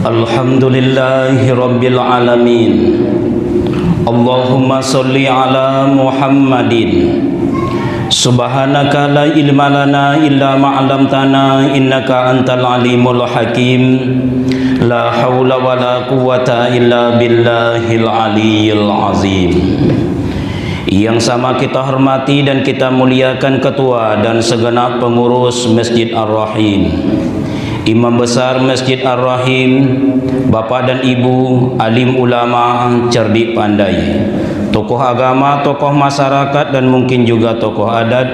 Alhamdulillahi Rabbil Alamin. Allahumma salli ala Muhammadin. Subhanaka la ilma lana illa ma'alamtana innaka antal alimul hakim. La hawla wa la quwata illa billahil aliyyil azim. Yang sama kita hormati dan kita muliakan ketua dan segenap pengurus Masjid Ar-Rahim, Imam Besar Masjid Ar-Rahim, Bapak dan Ibu, alim ulama, cerdik pandai, tokoh agama, tokoh masyarakat dan mungkin juga tokoh adat.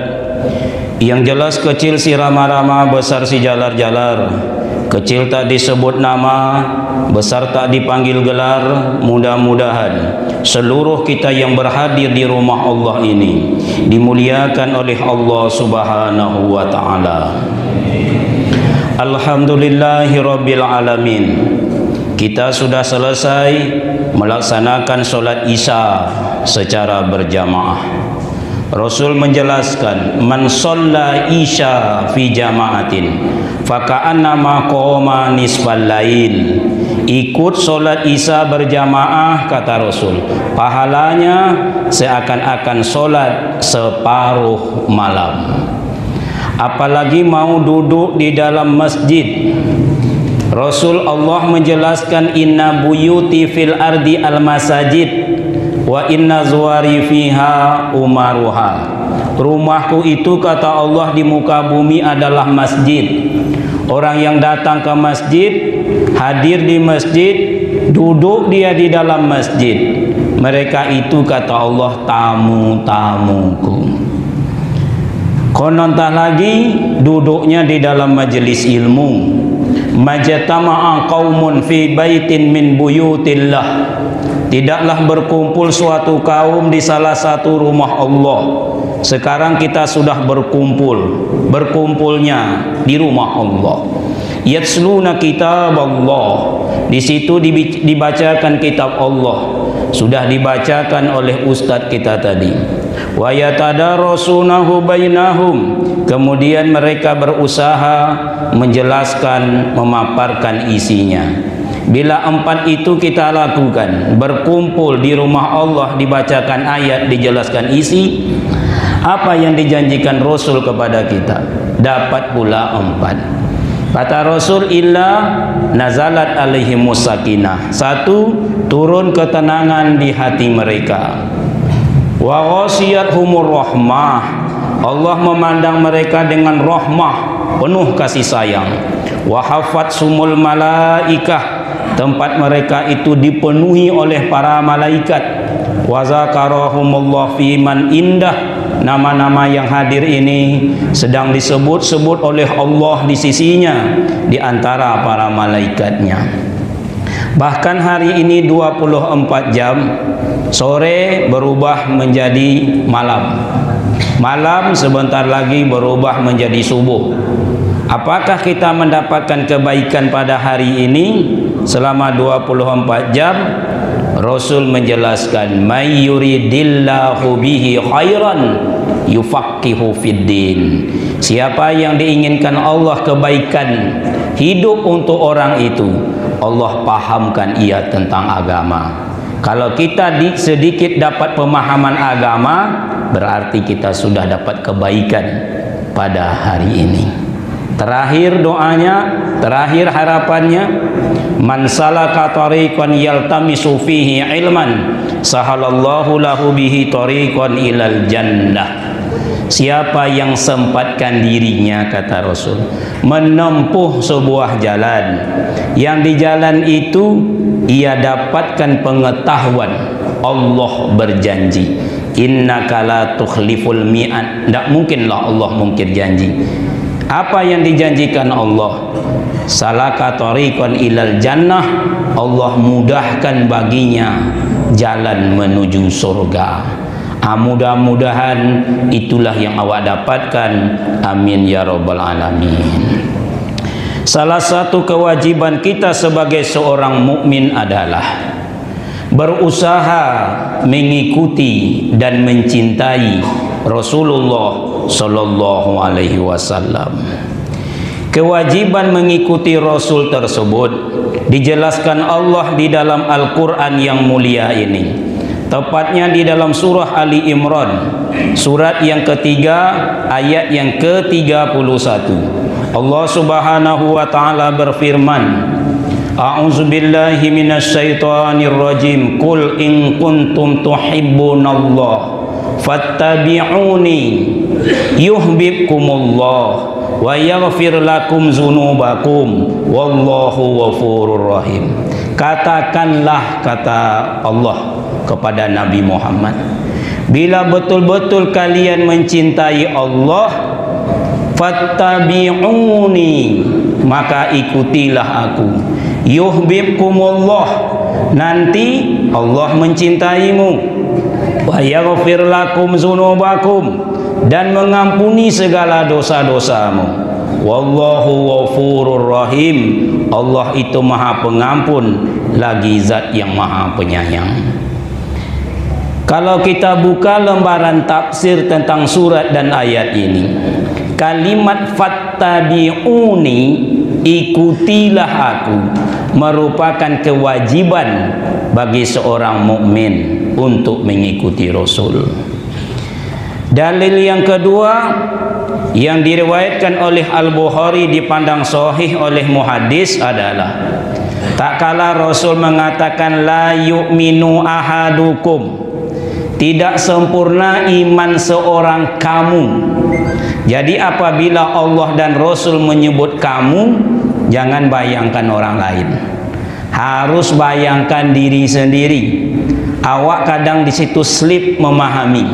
Yang jelas kecil si rama-rama, besar si jalar-jalar. Kecil tak disebut nama, besar tak dipanggil gelar. Mudah-mudahan seluruh kita yang berhadir di rumah Allah ini dimuliakan oleh Allah Subhanahu wa ta'ala. Alhamdulillahi Rabbil Alamin. Kita sudah selesai melaksanakan solat Isya secara berjamaah. Rasul menjelaskan, man shalla isya fi jama'atin faka'annama qoma nisfal lail. Ikut solat Isya berjamaah, kata Rasul, pahalanya seakan-akan solat separuh malam. Apalagi mau duduk di dalam masjid. Rasul Allah menjelaskan, inna buyuti fil ardi al masajid wa inna zuwari fiha umaruha. Rumahku itu, kata Allah, di muka bumi adalah masjid. Orang yang datang ke masjid, hadir di masjid, duduk dia di dalam masjid, mereka itu, kata Allah, tamu-tamuku. Konontah lagi duduknya di dalam majelis ilmu. Majtama'a qaumun fi baitin min buyutillah. Tidaklah berkumpul suatu kaum di salah satu rumah Allah. Sekarang kita sudah berkumpulnya di rumah Allah. Yatsluna kitab Allah. Di situ dibacakan kitab Allah. Sudah dibacakan oleh ustaz kita tadi. Wa yatadarasunahu bainahum. Kemudian mereka berusaha menjelaskan, memaparkan isinya. Bila empat itu kita lakukan, berkumpul di rumah Allah, dibacakan ayat, dijelaskan isi, apa yang dijanjikan Rasul kepada kita, dapat pula empat. Kata Rasul, illa nazalat alaihimus sakinah. Satu, turun ketenangan di hati mereka. Wa ghasiyatuhumur rahmah. Allah memandang mereka dengan rahmah, penuh kasih sayang. Wa hafatsumul malaikah. Tempat mereka itu dipenuhi oleh para malaikat. Wa zakarahumullah fi man indah. Nama-nama yang hadir ini sedang disebut-sebut oleh Allah di sisinya, di antara para malaikatnya. Bahkan hari ini 24 jam, sore berubah menjadi malam, malam sebentar lagi berubah menjadi subuh. Apakah kita mendapatkan kebaikan pada hari ini selama 24 jam? Rasul menjelaskan, may yuridillahu bihi khairan yufaqihu fiddin. Siapa yang diinginkan Allah kebaikan hidup untuk orang itu, Allah pahamkan ia tentang agama. Kalau kita sedikit dapat pemahaman agama, berarti kita sudah dapat kebaikan pada hari ini. Terakhir doanya, terakhir harapannya, man salaka tariqan yaltamisu fihi ilman sahalallahu lahu bihi tariqan ilal jannah. Siapa yang sempatkan dirinya, kata Rasul, menempuh sebuah jalan, yang di jalan itu ia dapatkan pengetahuan. Allah berjanji, innaka la tukhliful mi'ad. Tidak mungkinlah Allah mungkir janji. Apa yang dijanjikan Allah? Salaka tariqan ilal jannah. Allah mudahkan baginya jalan menuju surga. Mudah-mudahan itulah yang awak dapatkan. Amin ya rabbal alamin. Salah satu kewajiban kita sebagai seorang mukmin adalah berusaha mengikuti dan mencintai Rasulullah sallallahu alaihi wasallam. Kewajiban mengikuti Rasul tersebut dijelaskan Allah di dalam Al-Quran yang mulia ini, tepatnya di dalam surah Ali Imran, surat yang ketiga, ayat yang ke-31. Allah Subhanahu wa ta'ala berfirman, A'udzu billahi minasyaitonir rajim. Qul in kuntum tuhibbunallah fattabi'uni yuhibbukumullah wa yaghfir lakum dzunubakum wallahu ghafurur rahim. Katakanlah, kata Allah kepada Nabi Muhammad, bila betul-betul kalian mencintai Allah, fattabi'uni, maka ikutilah aku. Yuhibbukumullah, nanti Allah mencintaimu. Wa yaghfir lakum dzunubakum, dan mengampuni segala dosa-dosamu. Wallahu ghafurur rahim, Allah itu maha pengampun lagi zat yang maha penyayang. Kalau kita buka lembaran tafsir tentang surat dan ayat ini, kalimat fattabi'uni, ikutilah aku, merupakan kewajiban bagi seorang mukmin untuk mengikuti Rasul. Dalil yang kedua yang diriwayatkan oleh Al-Bukhari dipandang sahih oleh muhaddis adalah, tak kala Rasul mengatakan la yu'minu ahadukum, tidak sempurna iman seorang kamu. Jadi apabila Allah dan Rasul menyebut kamu, jangan bayangkan orang lain, harus bayangkan diri sendiri. Awak kadang di situ slip memahami.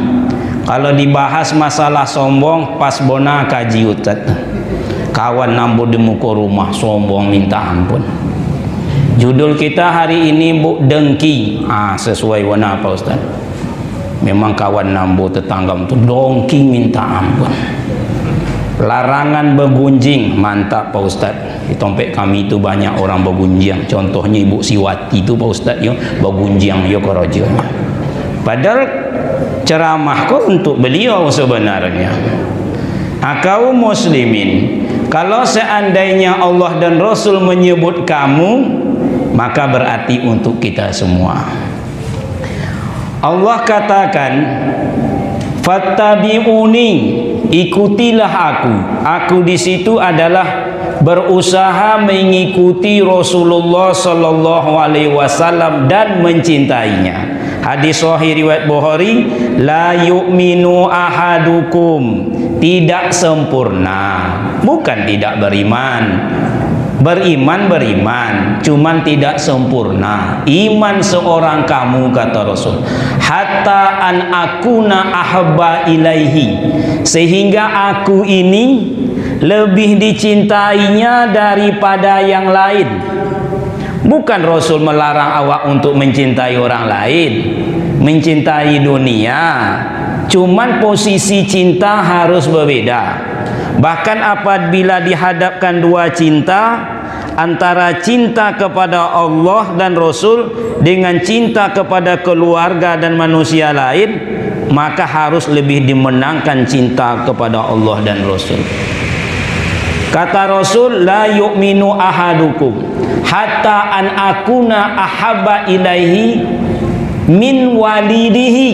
Kalau dibahas masalah sombong, pas bona kaji utat, kawan nambu di muka rumah sombong minta ampun. Judul kita hari ini bu dengki, sesuai warna apa Ustaz? Memang kawan nambu tetangga itu dongki minta ampun. Larangan begunjing, mantap Pak Ustaz. Di tempat kami itu banyak orang begunjing. Contohnya Ibu Siwati itu Pak Ustaz, yo begunjing yo kerajanya. Padahal ceramah kok untuk beliau sebenarnya. Kaum muslimin, kalau seandainya Allah dan Rasul menyebut kamu, maka berarti untuk kita semua. Allah katakan, fattabi'uni, ikutilah aku. Aku di situ adalah berusaha mengikuti Rasulullah sallallahu alaihi wasallam dan mencintainya. Hadis sahih riwayat Bukhari, la yu'minu ahadukum, tidak sempurna, bukan tidak beriman. Beriman, cuman tidak sempurna iman seorang kamu, kata Rasul, hatta an akuna ahabba ilaihi, sehingga aku ini lebih dicintainya daripada yang lain. Bukan Rasul melarang awak untuk mencintai orang lain, mencintai dunia, cuman posisi cinta harus berbeda. Bahkan apabila dihadapkan dua cinta, antara cinta kepada Allah dan Rasul dengan cinta kepada keluarga dan manusia lain, maka harus lebih dimenangkan cinta kepada Allah dan Rasul. Kata Rasul, la yu'minu ahadukum hatta an akuna ahabba ilaihi min walidihi,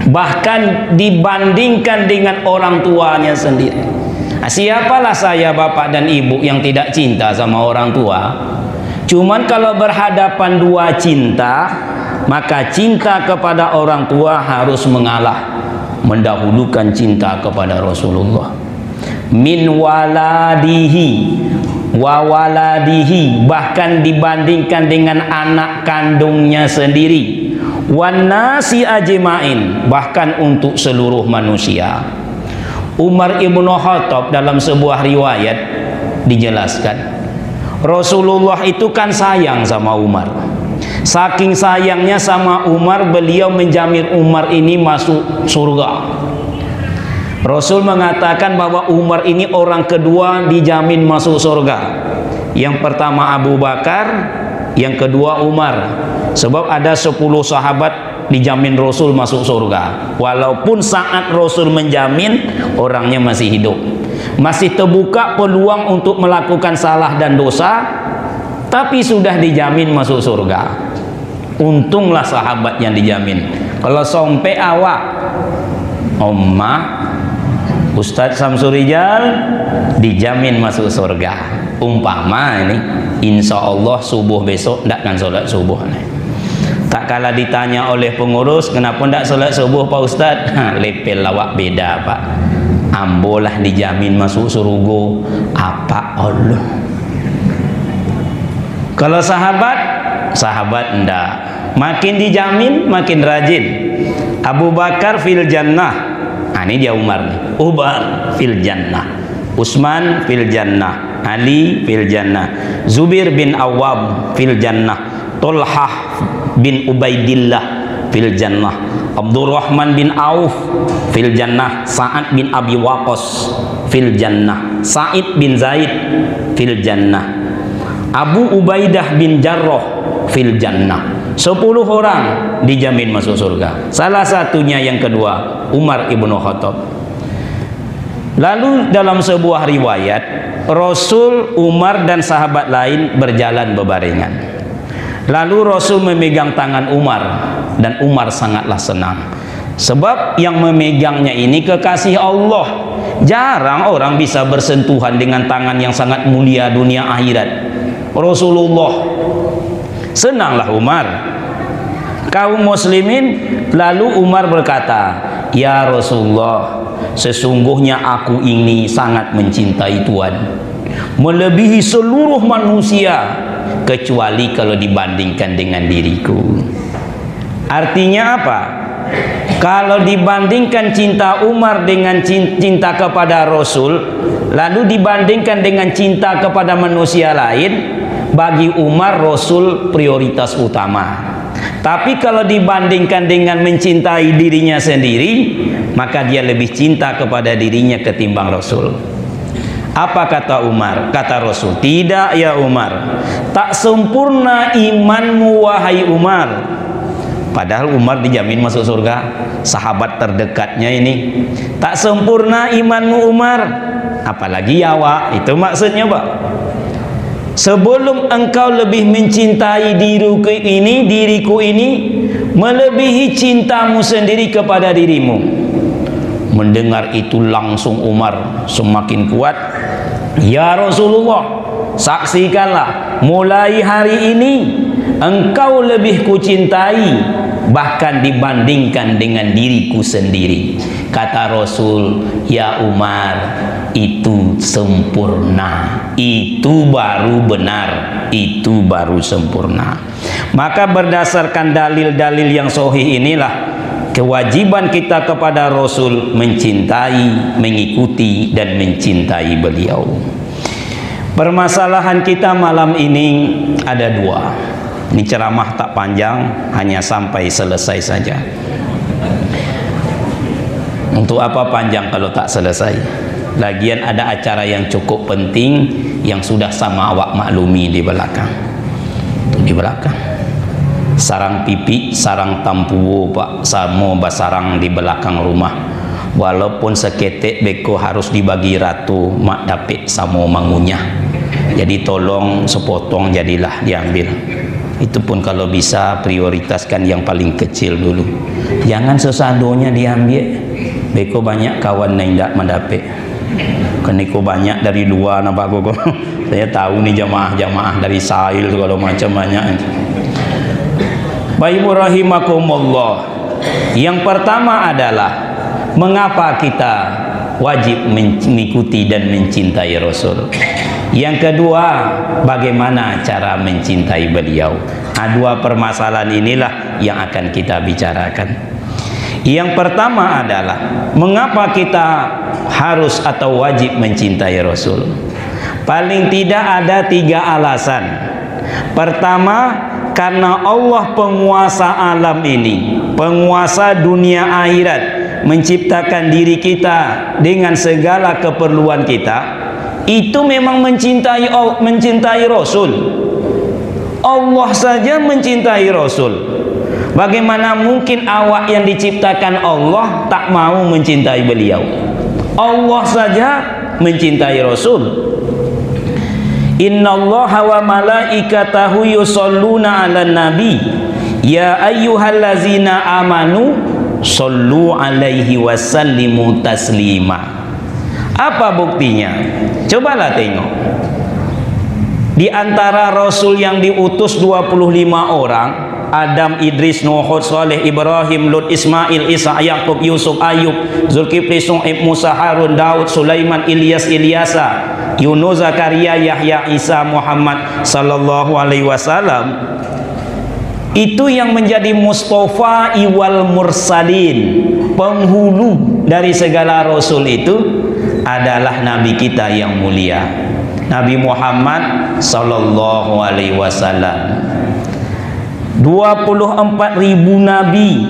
bahkan dibandingkan dengan orang tuanya sendiri. Siapalah saya, bapak dan ibu, yang tidak cinta sama orang tua? Cuman kalau berhadapan dua cinta, maka cinta kepada orang tua harus mengalah, mendahulukan cinta kepada Rasulullah. Min waladihi wa waladihi, bahkan dibandingkan dengan anak kandungnya sendiri. Wan nasi ajmain, bahkan untuk seluruh manusia. Umar ibn Khattab dalam sebuah riwayat dijelaskan, Rasulullah itu kan sayang sama Umar. Saking sayangnya sama Umar, beliau menjamin Umar ini masuk surga. Rasul mengatakan bahwa Umar ini orang kedua dijamin masuk surga. Yang pertama Abu Bakar, yang kedua Umar. Sebab ada 10 sahabat dijamin Rasul masuk surga, walaupun saat Rasul menjamin orangnya masih hidup. masih terbuka peluang untuk melakukan salah dan dosa, tapi sudah dijamin masuk surga. Untunglah sahabat yang dijamin. Kalau sampai awak Ustadz Samsul Rijal dijamin masuk surga, umpama ini insya Allah subuh besok tidak akan sholat subuh nih. Tak kala ditanya oleh pengurus, kenapa tidak sholat subuh Pak Ustadz? Lepel lawak beda Pak. Ambolah dijamin masuk surga. Apa Allah? Kalau sahabat enggak. Makin dijamin makin rajin. Abu Bakar fil jannah. Nah, ini dia Umar nih. Umar fil jannah. Utsman fil jannah. Ali fil jannah. Zubair bin Awwam fil jannah. Tolhah bin Ubaidillah fil jannah. Abdurrahman bin Auf fil jannah. Sa'ad bin Abi Waqqas fil jannah. Sa'id bin Zaid fil jannah. Abu Ubaidah bin Jarrah fil jannah. 10 orang dijamin masuk surga. Salah satunya yang kedua, Umar ibnu Khattab. Lalu dalam sebuah riwayat, Rasul, Umar dan sahabat lain berjalan bebarengan. Lalu Rasul memegang tangan Umar dan Umar sangatlah senang. Sebab yang memegangnya ini kekasih Allah. Jarang orang bisa bersentuhan dengan tangan yang sangat mulia dunia akhirat. Rasulullah. Senanglah Umar. Kaum muslimin, lalu Umar berkata, "Ya Rasulullah, sesungguhnya aku ini sangat mencintai Tuhan, melebihi seluruh manusia, kecuali kalau dibandingkan dengan diriku." Artinya apa? Kalau dibandingkan cinta Umar dengan cinta kepada Rasul, lalu dibandingkan dengan cinta kepada manusia lain, bagi Umar Rasul prioritas utama. Tapi kalau dibandingkan dengan mencintai dirinya sendiri, maka dia lebih cinta kepada dirinya ketimbang Rasul. Apa kata Umar? Kata Rasul, "Tidak ya Umar, tak sempurna imanmu wahai Umar." Padahal Umar dijamin masuk surga, sahabat terdekatnya ini. Tak sempurna imanmu Umar, apalagi yawa. Itu maksudnya Pak. Sebelum engkau lebih mencintai diriku ini melebihi cintamu sendiri kepada dirimu. Mendengar itu langsung Umar semakin kuat. Ya Rasulullah, saksikanlah, mulai hari ini engkau lebih kucintai bahkan dibandingkan dengan diriku sendiri. Kata Rasul, "Ya Umar, itu sempurna, itu baru benar, itu baru sempurna." Maka berdasarkan dalil-dalil yang sahih inilah kewajiban kita kepada Rasul mencintai, mengikuti dan mencintai beliau. Permasalahan kita malam ini ada dua. Ini ceramah tak panjang, hanya sampai selesai saja. Untuk apa panjang kalau tak selesai? Lagian ada acara yang cukup penting yang sudah sama awak maklumi di belakang. Di belakang. Sarang pipi, sarang tampuwo Pak, samo basarang di belakang rumah. Walaupun seketek beko harus dibagi ratu, mak dapet samo mangunyah. Jadi tolong sepotong jadilah diambil. Itu pun kalau bisa prioritaskan yang paling kecil dulu. Jangan sesadonya diambil. Beko banyak kawan yang tidak mendapat. Keniko banyak dari luar nampak kok. Saya tahu nih jamaah-jamaah dari Sahil kalau macam banyak. Baik rahimakumullah. Yang pertama adalah mengapa kita wajib mengikuti dan mencintai Rasul. Yang kedua, bagaimana cara mencintai beliau. Dua permasalahan inilah yang akan kita bicarakan. Yang pertama adalah mengapa kita harus atau wajib mencintai Rasul. Paling tidak ada 3 alasan. Pertama, karena Allah penguasa alam ini, penguasa dunia akhirat, menciptakan diri kita dengan segala keperluan kita, itu memang mencintai Rasul. Allah saja mencintai Rasul. Bagaimana mungkin awak yang diciptakan Allah tak mau mencintai beliau? Allah saja mencintai Rasul. Innallaha wa malaikatahu yusholluna 'alan nabi ya ayyuhallazina amanu shollu 'alaihi wasallimu taslima. Apa buktinya? Cobalah tengok. Di antara Rasul yang diutus 25 orang, Adam, Idris, Nuh, Saleh, Ibrahim, Lut, Ismail, Isa, Yakub, Yusuf, Ayub, Zulkifli, Su'aib, Musa, Harun, Daud, Sulaiman, Ilyas, Ilyasa, Yunus, Zakaria, Yahya, Isa, Muhammad sallallahu alaihi wasallam. Itu yang menjadi Mustafa iwal mursalin, penghulu dari segala rasul itu adalah Nabi kita yang mulia, Nabi Muhammad sallallahu alaihi wasallam. 24.000 nabi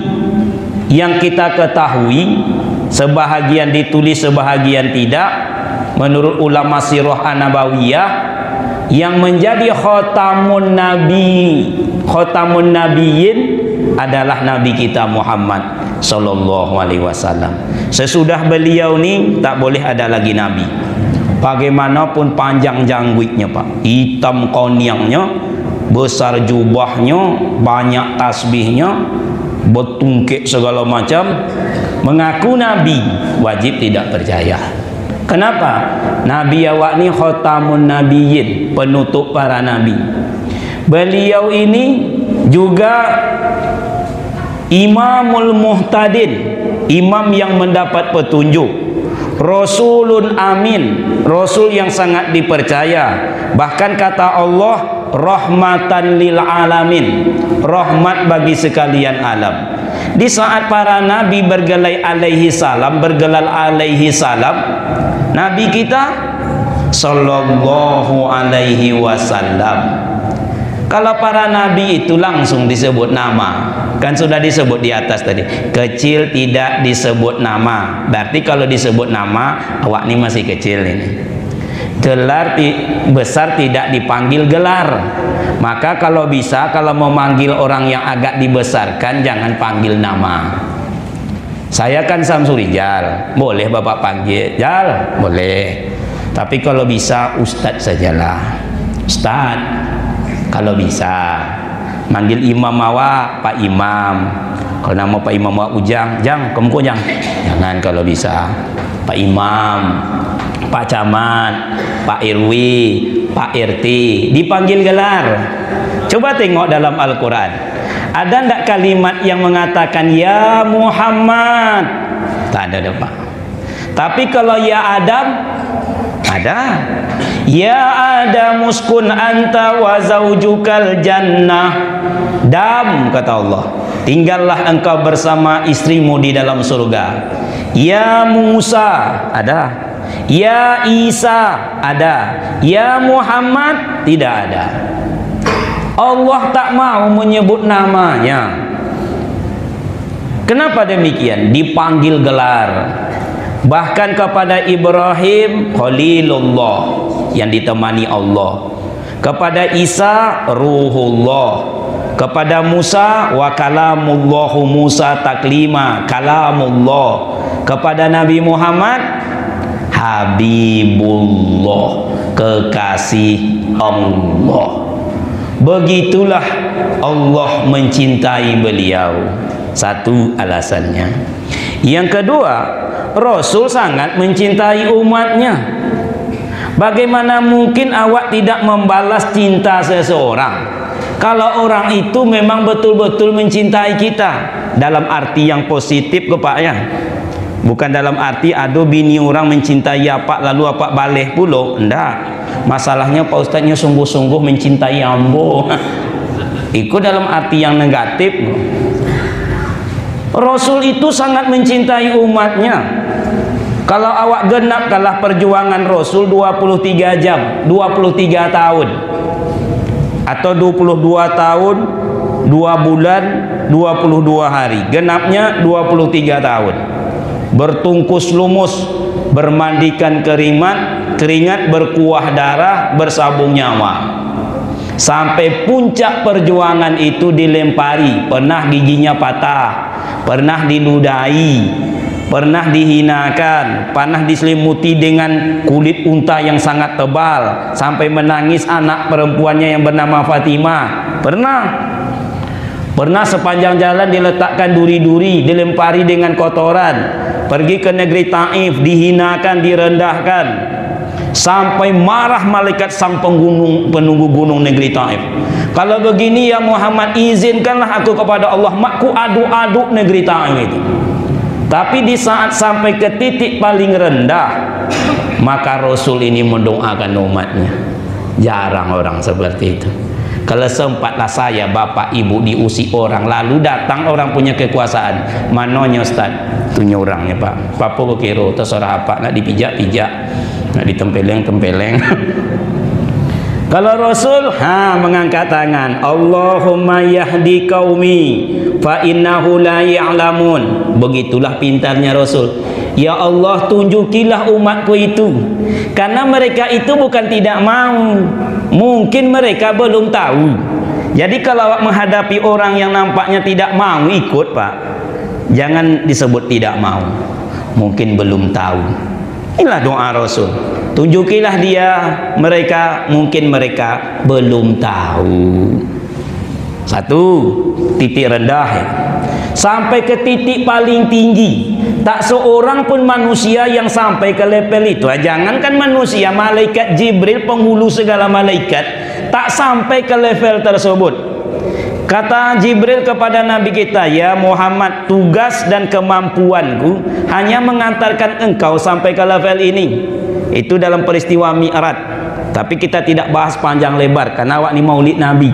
yang kita ketahui, sebahagian ditulis sebahagian tidak menurut ulama sirah an-nabawiyah. Yang menjadi khatamun nabi, khatamun nabiyyin adalah nabi kita Muhammad sallallahu alaihi wasallam. Sesudah beliau ni tak boleh ada lagi nabi. Bagaimanapun panjang janggutnya Pak, hitam konyangnya, besar jubahnya, banyak tasbihnya, bertungkik segala macam, mengaku nabi, wajib tidak percaya. Kenapa? Nabi awak ni khatamun nabiyyin, penutup para nabi. Beliau ini juga imamul muhtadin, imam yang mendapat petunjuk. Rasulun amin, rasul yang sangat dipercaya. Bahkan kata Allah, rahmatan lil alamin, rahmat bagi sekalian alam. Di saat para nabi bergelai alaihi salam, bergelal alaihi salam, nabi kita sallallahu alaihi wasallam. Kalau para nabi itu langsung disebut nama, kan sudah disebut di atas tadi, kecil tidak disebut nama. Berarti kalau disebut nama, awak ini masih kecil ini. Gelar besar tidak dipanggil gelar. Maka kalau bisa, kalau memanggil orang yang agak dibesarkan, jangan panggil nama. Saya kan Samsurijal, boleh bapak panggil Jal, boleh. Tapi kalau bisa Ustadz sajalah, Ustadz. Kalau bisa manggil imam awak Pak Imam. Kalau nama Pak Imam awak Ujang, Jang, kamu Jang. Jangan kalau bisa. Pak Imam, Pak Camat, Pak RW, Pak RT, dipanggil gelar. Coba tengok dalam Al-Quran, ada enggak kalimat yang mengatakan ya Muhammad? Tak ada Pak. Tapi kalau ya Adam, ada. Ya Adam uskun anta wa zaujukal jannah. Dam, kata Allah, tinggallah engkau bersama istrimu di dalam surga. Ya Musa, ada. Ya Isa, ada. Ya Muhammad, tidak ada. Allah tak mau menyebut namanya. Kenapa demikian? Dipanggil gelar. Bahkan kepada Ibrahim Khalilullah, yang ditemani Allah. Kepada Isa Ruhullah. Kepada Musa wa kalamullahu Musa taklima, kalamullah. Kepada Nabi Muhammad Habibullah, kekasih Allah. Begitulah Allah mencintai beliau. Satu alasannya. Yang kedua, Rasul sangat mencintai umatnya. Bagaimana mungkin awak tidak membalas cinta seseorang kalau orang itu memang betul-betul mencintai kita, dalam arti yang positif ke Pak ya. Bukan dalam arti ada bini orang mencintai apa lalu apa balik pula. Enggak. Masalahnya Pak Ustaznya sungguh-sungguh mencintai ambo. Itu dalam arti yang negatif. Rasul itu sangat mencintai umatnya. Kalau awak genap kalah perjuangan Rasul 23 jam, 23 tahun atau 22 tahun 2 bulan 22 hari, genapnya 23 tahun. Bertungkus lumus, bermandikan keringat, berkuah darah, bersabung nyawa. Sampai puncak perjuangan itu dilempari, pernah giginya patah, pernah diludahi, pernah dihinakan, pernah diselimuti dengan kulit unta yang sangat tebal sampai menangis anak perempuannya yang bernama Fatimah. Pernah sepanjang jalan diletakkan duri-duri, dilempari dengan kotoran, pergi ke negeri Taif, dihinakan, direndahkan, sampai marah malaikat sang penunggu gunung negeri Taif. Kalau begini ya Muhammad, izinkanlah aku kepada Allah, makku aduk-aduk negeri Taif itu. Tapi di saat sampai ke titik paling rendah, maka Rasul ini mendoakan umatnya. Jarang orang seperti itu. Kalau sempatlah saya, bapak, ibu diusik orang, lalu datang orang punya kekuasaan, mananya Ustaz? Tunya orangnya Pak. Papa kira terserah apa, nak dipijak-pijak, nak ditempeleng-tempeleng. Kalau Rasul mengangkat tangan, Allahumma yahdi qaumi fa innahu la ya'lamun. Begitulah pintarnya Rasul. Ya Allah, tunjukilah umatku itu, karena mereka itu bukan tidak mau, mungkin mereka belum tahu. Jadi kalau menghadapi orang yang nampaknya tidak mau ikut, Pak, jangan disebut tidak mau, mungkin belum tahu. Inilah doa Rasul. Tunjukilah dia mereka, mungkin mereka belum tahu. Satu, titik rendah ya. Sampai ke titik paling tinggi, tak seorang pun manusia yang sampai ke level itu. Jangankan manusia, malaikat Jibril, penghulu segala malaikat, tak sampai ke level tersebut. Kata Jibril kepada Nabi kita, ya Muhammad, tugas dan kemampuanku hanya mengantarkan engkau sampai ke level ini. Itu dalam peristiwa Mi'raj. Tapi kita tidak bahas panjang lebar, karena awak ni maulid Nabi.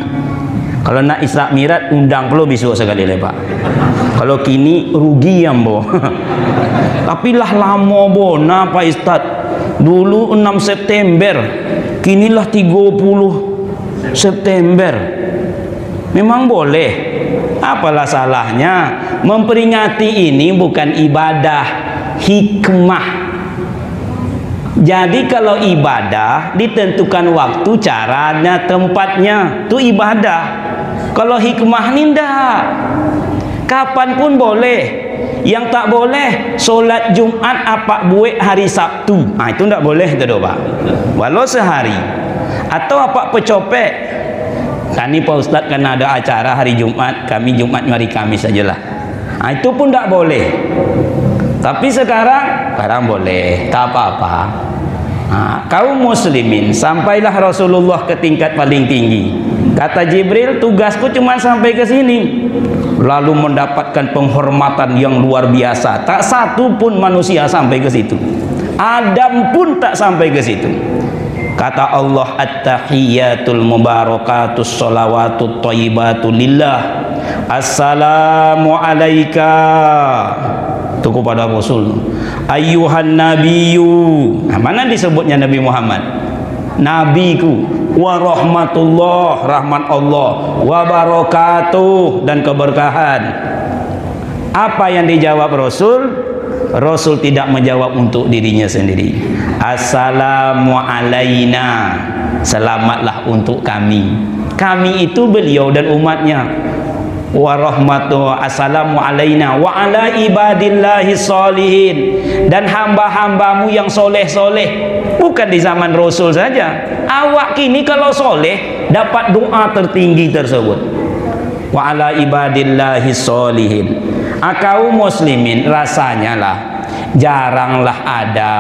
Kalau nak Isra Mi'raj, undang perlu besok sekali lepak. Kalau kini rugi yang boh. Tapi lah lama boh, Pak Ustaz. Dulu 6 September, kinilah 30 September. Memang boleh. Apalah salahnya? Memperingati ini bukan ibadah, hikmah. Jadi kalau ibadah ditentukan waktu, caranya, tempatnya, itu ibadah. Kalau hikmah ini enggak, kapanpun boleh. Yang tak boleh solat Jumat apa buat hari Sabtu, itu enggak boleh itu Pak, walau sehari. Atau apa pecopek, tadi Pak Ustaz kan ada acara hari Jumat, kami Jumat mari Kamis sajalah, itu pun enggak boleh. Tapi sekarang boleh, tak apa-apa. Kaum muslimin, sampailah Rasulullah ke tingkat paling tinggi. Kata Jibril, tugasku cuma sampai ke sini. Lalu mendapatkan penghormatan yang luar biasa. Tak satu pun manusia sampai ke situ. Adam pun tak sampai ke situ. Kata Allah, at-tahiyyatul mubarakatus sholawatut thayyibatu lillah. Assalamu alaika. Itu kepada Rasul. Ayyuhan nabiyyu. Mana disebutnya Nabi Muhammad? Nabiku. Wa rahmatullah, rahmat Allah. Wa barakatuh, dan keberkahan. Apa yang dijawab Rasul? Rasul tidak menjawab untuk dirinya sendiri. Assalamu alaina. Selamatlah untuk kami. Kami itu beliau dan umatnya. Wa rahmatullahi, assalamu alaina wa ala ibadillahi sholihin, dan hamba-hambamu yang soleh-soleh. Bukan di zaman Rasul saja, awak kini kalau soleh dapat doa tertinggi tersebut, wa ala ibadillahi sholihin. Kaum muslimin, rasanya lah jaranglah ada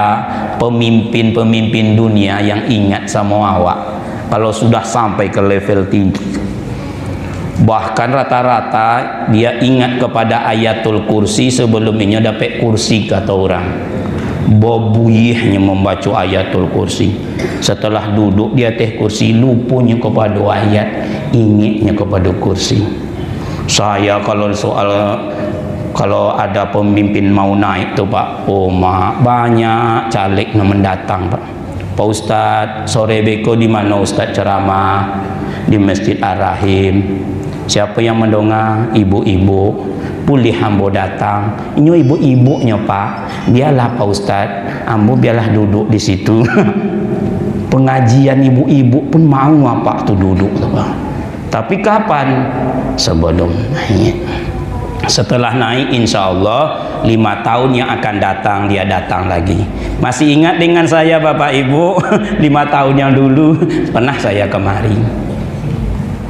pemimpin-pemimpin dunia yang ingat sama awak kalau sudah sampai ke level tinggi. Bahkan rata-rata dia ingat kepada ayatul kursi sebelumnya dapat kursi, kata orang. Bobuyihnya membaca ayatul kursi. Setelah duduk di atas kursi, lupanya kepada ayat, ingatnya kepada kursi. Saya kalau ada pemimpin mau naik tuh Pak, banyak caleg yang mendatang Pak. Pak Ustaz, sore beko di mana Ustaz ceramah? Di Masjid Ar-Rahim. Siapa yang mendongeng? Ibu-ibu. Pulih ambo datang. Ini ibu-ibunya Pak. Biarlah Pak Ustaz, ambo biarlah duduk di situ. Pengajian ibu-ibu pun mau apa tuh duduk tuh Pak. Tapi kapan? Sebelum naik. Setelah naik insya Allah 5 tahun yang akan datang dia datang lagi. Masih ingat dengan saya Bapak Ibu 5 tahun yang dulu pernah saya kemari.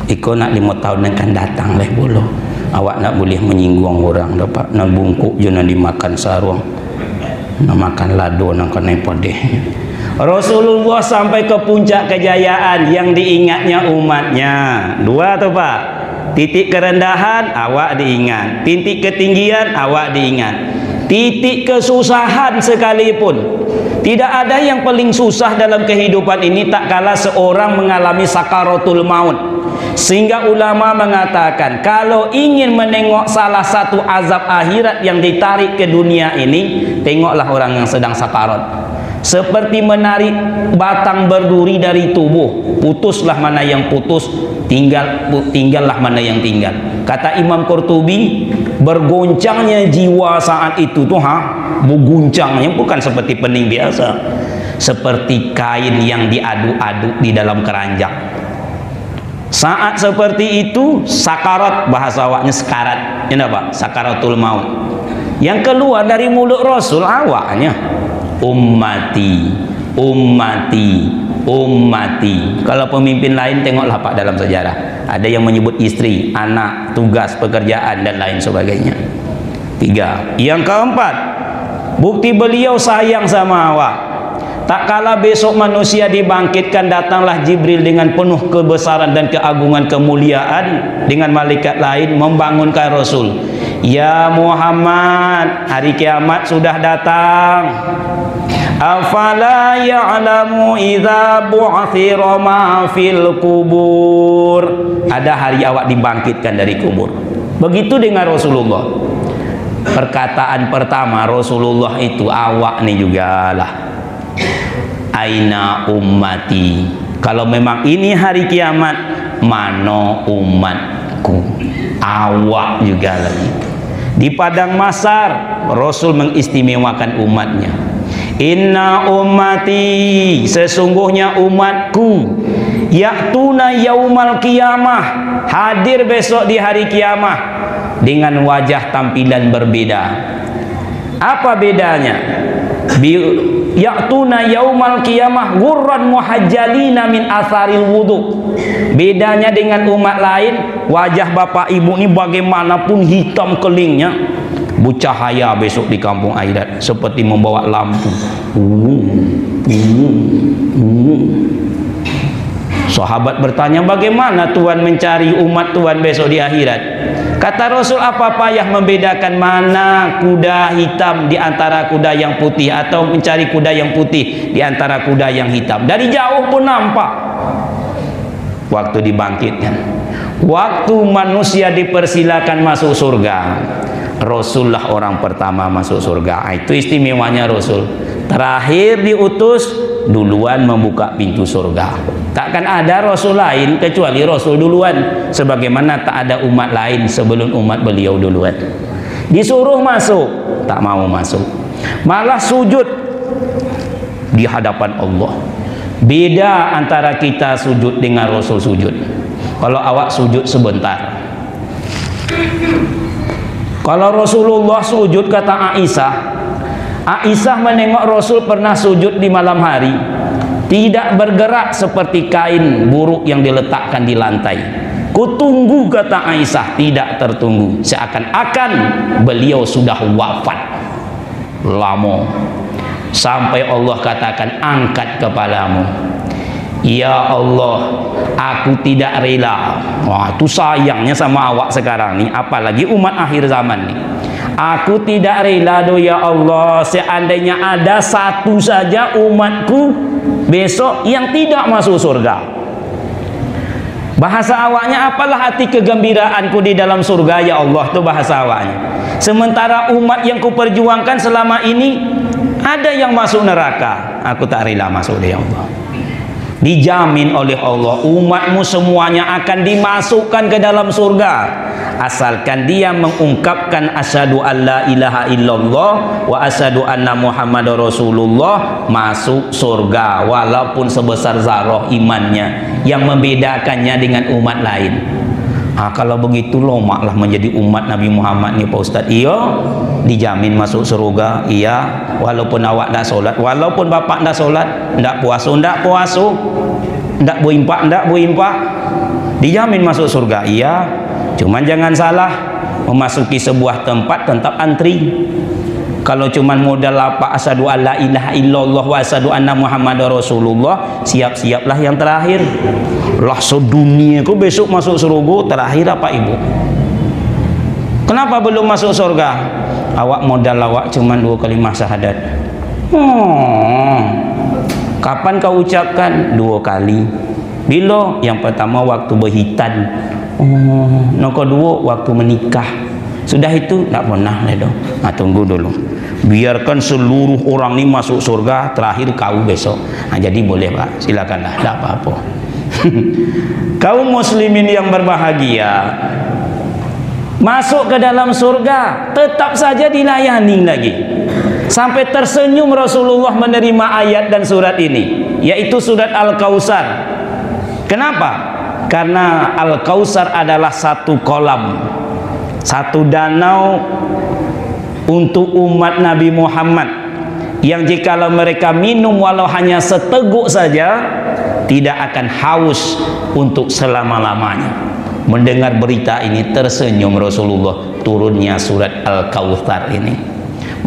Iko nak 5 tahun yang akan datang leh bolo. Awak nak boleh menyinggung orang dapat nak bungkuk je nak dimakan sarung. Nak makan lado nak kena podeh. Rasulullah sampai ke puncak kejayaan yang diingatnya umatnya. 2 tu Pak. Titik kerendahan awak diingat, titik ketinggian awak diingat, titik kesusahan sekalipun. Tidak ada yang paling susah dalam kehidupan ini tak kala seorang mengalami sakaratul maut. Sehingga ulama mengatakan kalau ingin menengok salah satu azab akhirat yang ditarik ke dunia ini, tengoklah orang yang sedang sakarat. Seperti menarik batang berduri dari tubuh, putuslah mana yang putus, tinggallah mana yang tinggal. Kata Imam Qurtubi, bergoncangnya jiwa saat itu tuh berguncangnya bukan seperti pening biasa, seperti kain yang diaduk-aduk di dalam keranjang. Saat seperti itu sakarat, bahasa awaknya sekarat, ini Pak, sakaratul maut. Yang keluar dari mulut Rasul awaknya ummati, ummati, ummati. Kalau pemimpin lain tengoklah Pak dalam sejarah, ada yang menyebut istri, anak, tugas, pekerjaan dan lain sebagainya. 3. Yang keempat, bukti beliau sayang sama awak. Tak kala besok manusia dibangkitkan, datanglah Jibril dengan penuh kebesaran dan keagungan kemuliaan dengan malaikat lain membangunkan Rasul. Ya Muhammad, hari kiamat sudah datang. Afala ya'lamu idza bu'thira ma fil kubur. Ada hari awak dibangkitkan dari kubur. Begitu dengan Rasulullah. Perkataan pertama Rasulullah itu awak nih juga lah. Aina ummati. Kalau memang ini hari kiamat, mano umatku? Awak juga lagi. Di padang mahsyar Rasul mengistimewakan umatnya. Inna ummati, sesungguhnya umatku, yaktuna yaumal qiyamah, hadir besok di hari kiamat dengan wajah tampilan berbeda. Apa bedanya? Yaktuna yaumal qiyamah ghurran muhajjalina min atharil wudu. Bedanya dengan umat lain, wajah bapak ibu ini bagaimanapun hitam kelingnya, bercahaya besok di kampung akhirat seperti membawa lampu. Sahabat bertanya, bagaimana Tuhan mencari umat Tuhan besok di akhirat? Kata Rasul, apa payah membedakan mana kuda hitam di antara kuda yang putih, atau mencari kuda yang putih di antara kuda yang hitam? Dari jauh pun nampak. Waktu dibangkitkan, waktu manusia dipersilakan masuk surga, Rasulullah orang pertama masuk surga. Itu istimewanya Rasul. Terakhir diutus, duluan membuka pintu surga. Takkan ada Rasul lain kecuali Rasul duluan, sebagaimana tak ada umat lain sebelum umat beliau duluan. Disuruh masuk, tak mau masuk, malah sujud di hadapan Allah. Beda antara kita sujud dengan Rasul sujud. Kalau awak sujud sebentar, kalau Rasulullah sujud, kata Aisyah menengok Rasul pernah sujud di malam hari, tidak bergerak seperti kain buruk yang diletakkan di lantai. Kutunggu, kata Aisyah, tidak tertunggu, seakan-akan beliau sudah wafat lama, sampai Allah katakan, angkat kepalamu. Ya Allah, aku tidak rela. Wah, itu sayangnya sama awak sekarang nih, apalagi umat akhir zaman nih. Aku tidak rela do ya Allah, seandainya ada satu saja umatku besok yang tidak masuk surga. Bahasa awaknya, apalah hati kegembiraanku di dalam surga ya Allah, itu bahasa awaknya. Sementara umat yang kuperjuangkan selama ini ada yang masuk neraka, aku tak rela masuk deh ya Allah. Dijamin oleh Allah, umatmu semuanya akan dimasukkan ke dalam surga, asalkan dia mengungkapkan asyhadu alla ilaha illallah wa asyhadu anna muhammadar rasulullah, masuk surga walaupun sebesar zarah imannya. Yang membedakannya dengan umat lain, Kalau begitu lomaklah menjadi umat Nabi Muhammad ni Pak Ustaz. Iya, dijamin masuk surga. Iya, walaupun awak tak solat, walaupun bapak tak solat, tak puasa, tak berimpak, dijamin masuk surga. Iya, cuman jangan salah, memasuki sebuah tempat tetap antri. Kalau cuman modal lapak asyhadu alla ilaha illallah wa asyhadu anna muhammadar rasulullah, siap-siaplah yang terakhir. Lah sedunia kau besok masuk surga, terakhir apa ibu? Kenapa belum masuk surga? Awak modal awak cuman 2 kalimah syahadat. Kapan kau ucapkan? 2 kali. Bila? Yang pertama waktu berhitan. Yang kedua waktu menikah. Sudah itu tak pernah ledo. Tunggu dulu. Biarkan seluruh orang ni masuk surga, terakhir kau besok. Jadi boleh Pak, silakanlah, tak apa-apa. Kaum muslimin yang berbahagia, masuk ke dalam surga tetap saja dilayani lagi. Sampai tersenyum Rasulullah menerima ayat dan surat ini, yaitu surat Al-Kautsar. Kenapa? Karena Al-Kautsar adalah satu kolam, satu danau untuk umat Nabi Muhammad, yang jikalau mereka minum walau hanya seteguk saja, tidak akan haus untuk selama-lamanya. Mendengar berita ini tersenyum Rasulullah, turunnya surat Al-Kautsar ini.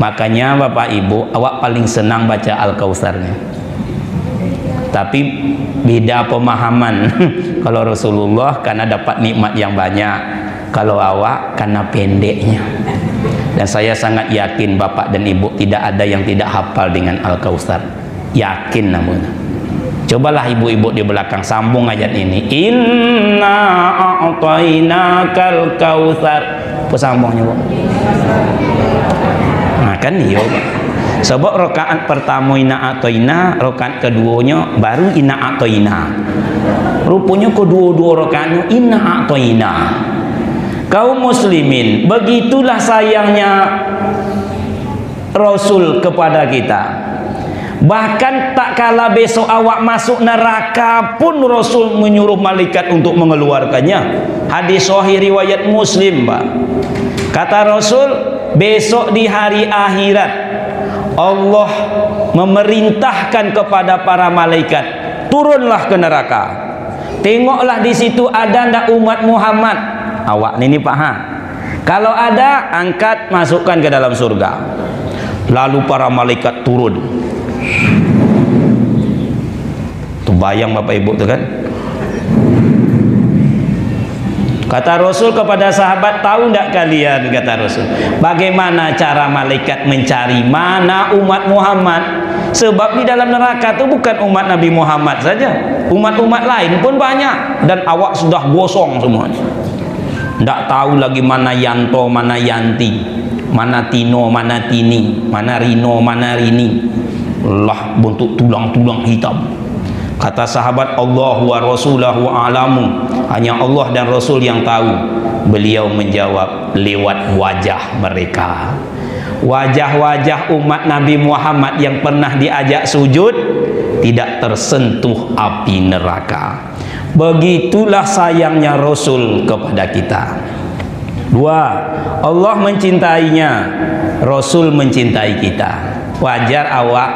Makanya Bapak Ibu, awak paling senang baca Al-Kautsarnya. Tapi beda pemahaman. Kalau Rasulullah karena dapat nikmat yang banyak, kalau awak karena pendeknya. Dan saya sangat yakin Bapak dan Ibu tidak ada yang tidak hafal dengan Al-Kautsar. Yakin namun. Cobalah ibu-ibu di belakang sambung ayat ini. Inna a'tainakal kautsar. Pesambungnya Bu. Nah kan iya Pak. Sebab rakaat pertama inna a'taina, rakaat keduanya baru inna a'taina. Rupanya kedua-dua rakaatnya inna a'taina. Kaum muslimin, begitulah sayangnya Rasul kepada kita. Bahkan tak kala besok awak masuk neraka pun Rasul menyuruh malaikat untuk mengeluarkannya. Hadis sahih riwayat Muslim Pak. Kata Rasul, besok di hari akhirat Allah memerintahkan kepada para malaikat, turunlah ke neraka. Tengoklah di situ ada ndak umat Muhammad. Awak ini Pak Kalau ada, angkat, masukkan ke dalam surga. Lalu para malaikat turun. Tuh bayang Bapak Ibu tuh kan. Kata Rasul kepada sahabat, tahu tidak kalian, kata Rasul, bagaimana cara malaikat mencari mana umat Muhammad? Sebab di dalam neraka itu bukan umat Nabi Muhammad saja, umat-umat lain pun banyak, dan awak sudah gosong semuanya. Tidak tahu lagi mana Yanto, mana Yanti, mana Tino, mana Tini, mana Rino, mana Rini. Lah bentuk tulang-tulang hitam. Kata sahabat, Allah wa rasulahu a'lamu, hanya Allah dan Rasul yang tahu. Beliau menjawab, lewat wajah mereka. Wajah-wajah umat Nabi Muhammad yang pernah diajak sujud tidak tersentuh api neraka. Begitulah sayangnya Rasul kepada kita. 2. Allah mencintainya, Rasul mencintai kita. Wajar awak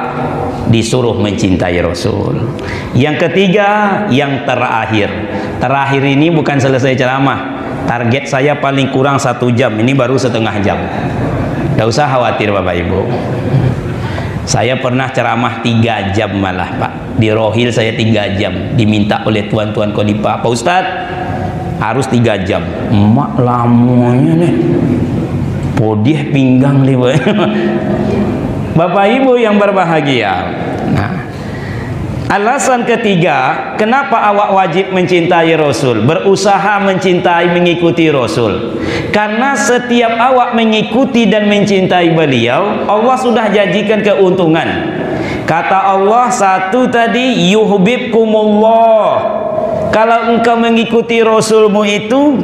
disuruh mencintai Rasul. Yang ketiga, yang terakhir. Terakhir ini bukan selesai ceramah. Target saya paling kurang 1 jam. Ini baru setengah jam. Tidak usah khawatir Bapak Ibu. Saya pernah ceramah 3 jam malah Pak. Di Rohil saya 3 jam. Diminta oleh tuan-tuan Kodipa, Pak Ustadz harus 3 jam. Emak lamanya nih. Podih pinggang nih Bapak Ibu yang berbahagia. Nah, alasan ketiga, kenapa awak wajib mencintai Rasul, berusaha mencintai, mengikuti Rasul? Karena setiap awak mengikuti dan mencintai beliau, Allah sudah janjikan keuntungan. Kata Allah satu tadi, yuhibbukumullah. Kalau engkau mengikuti Rasulmu itu,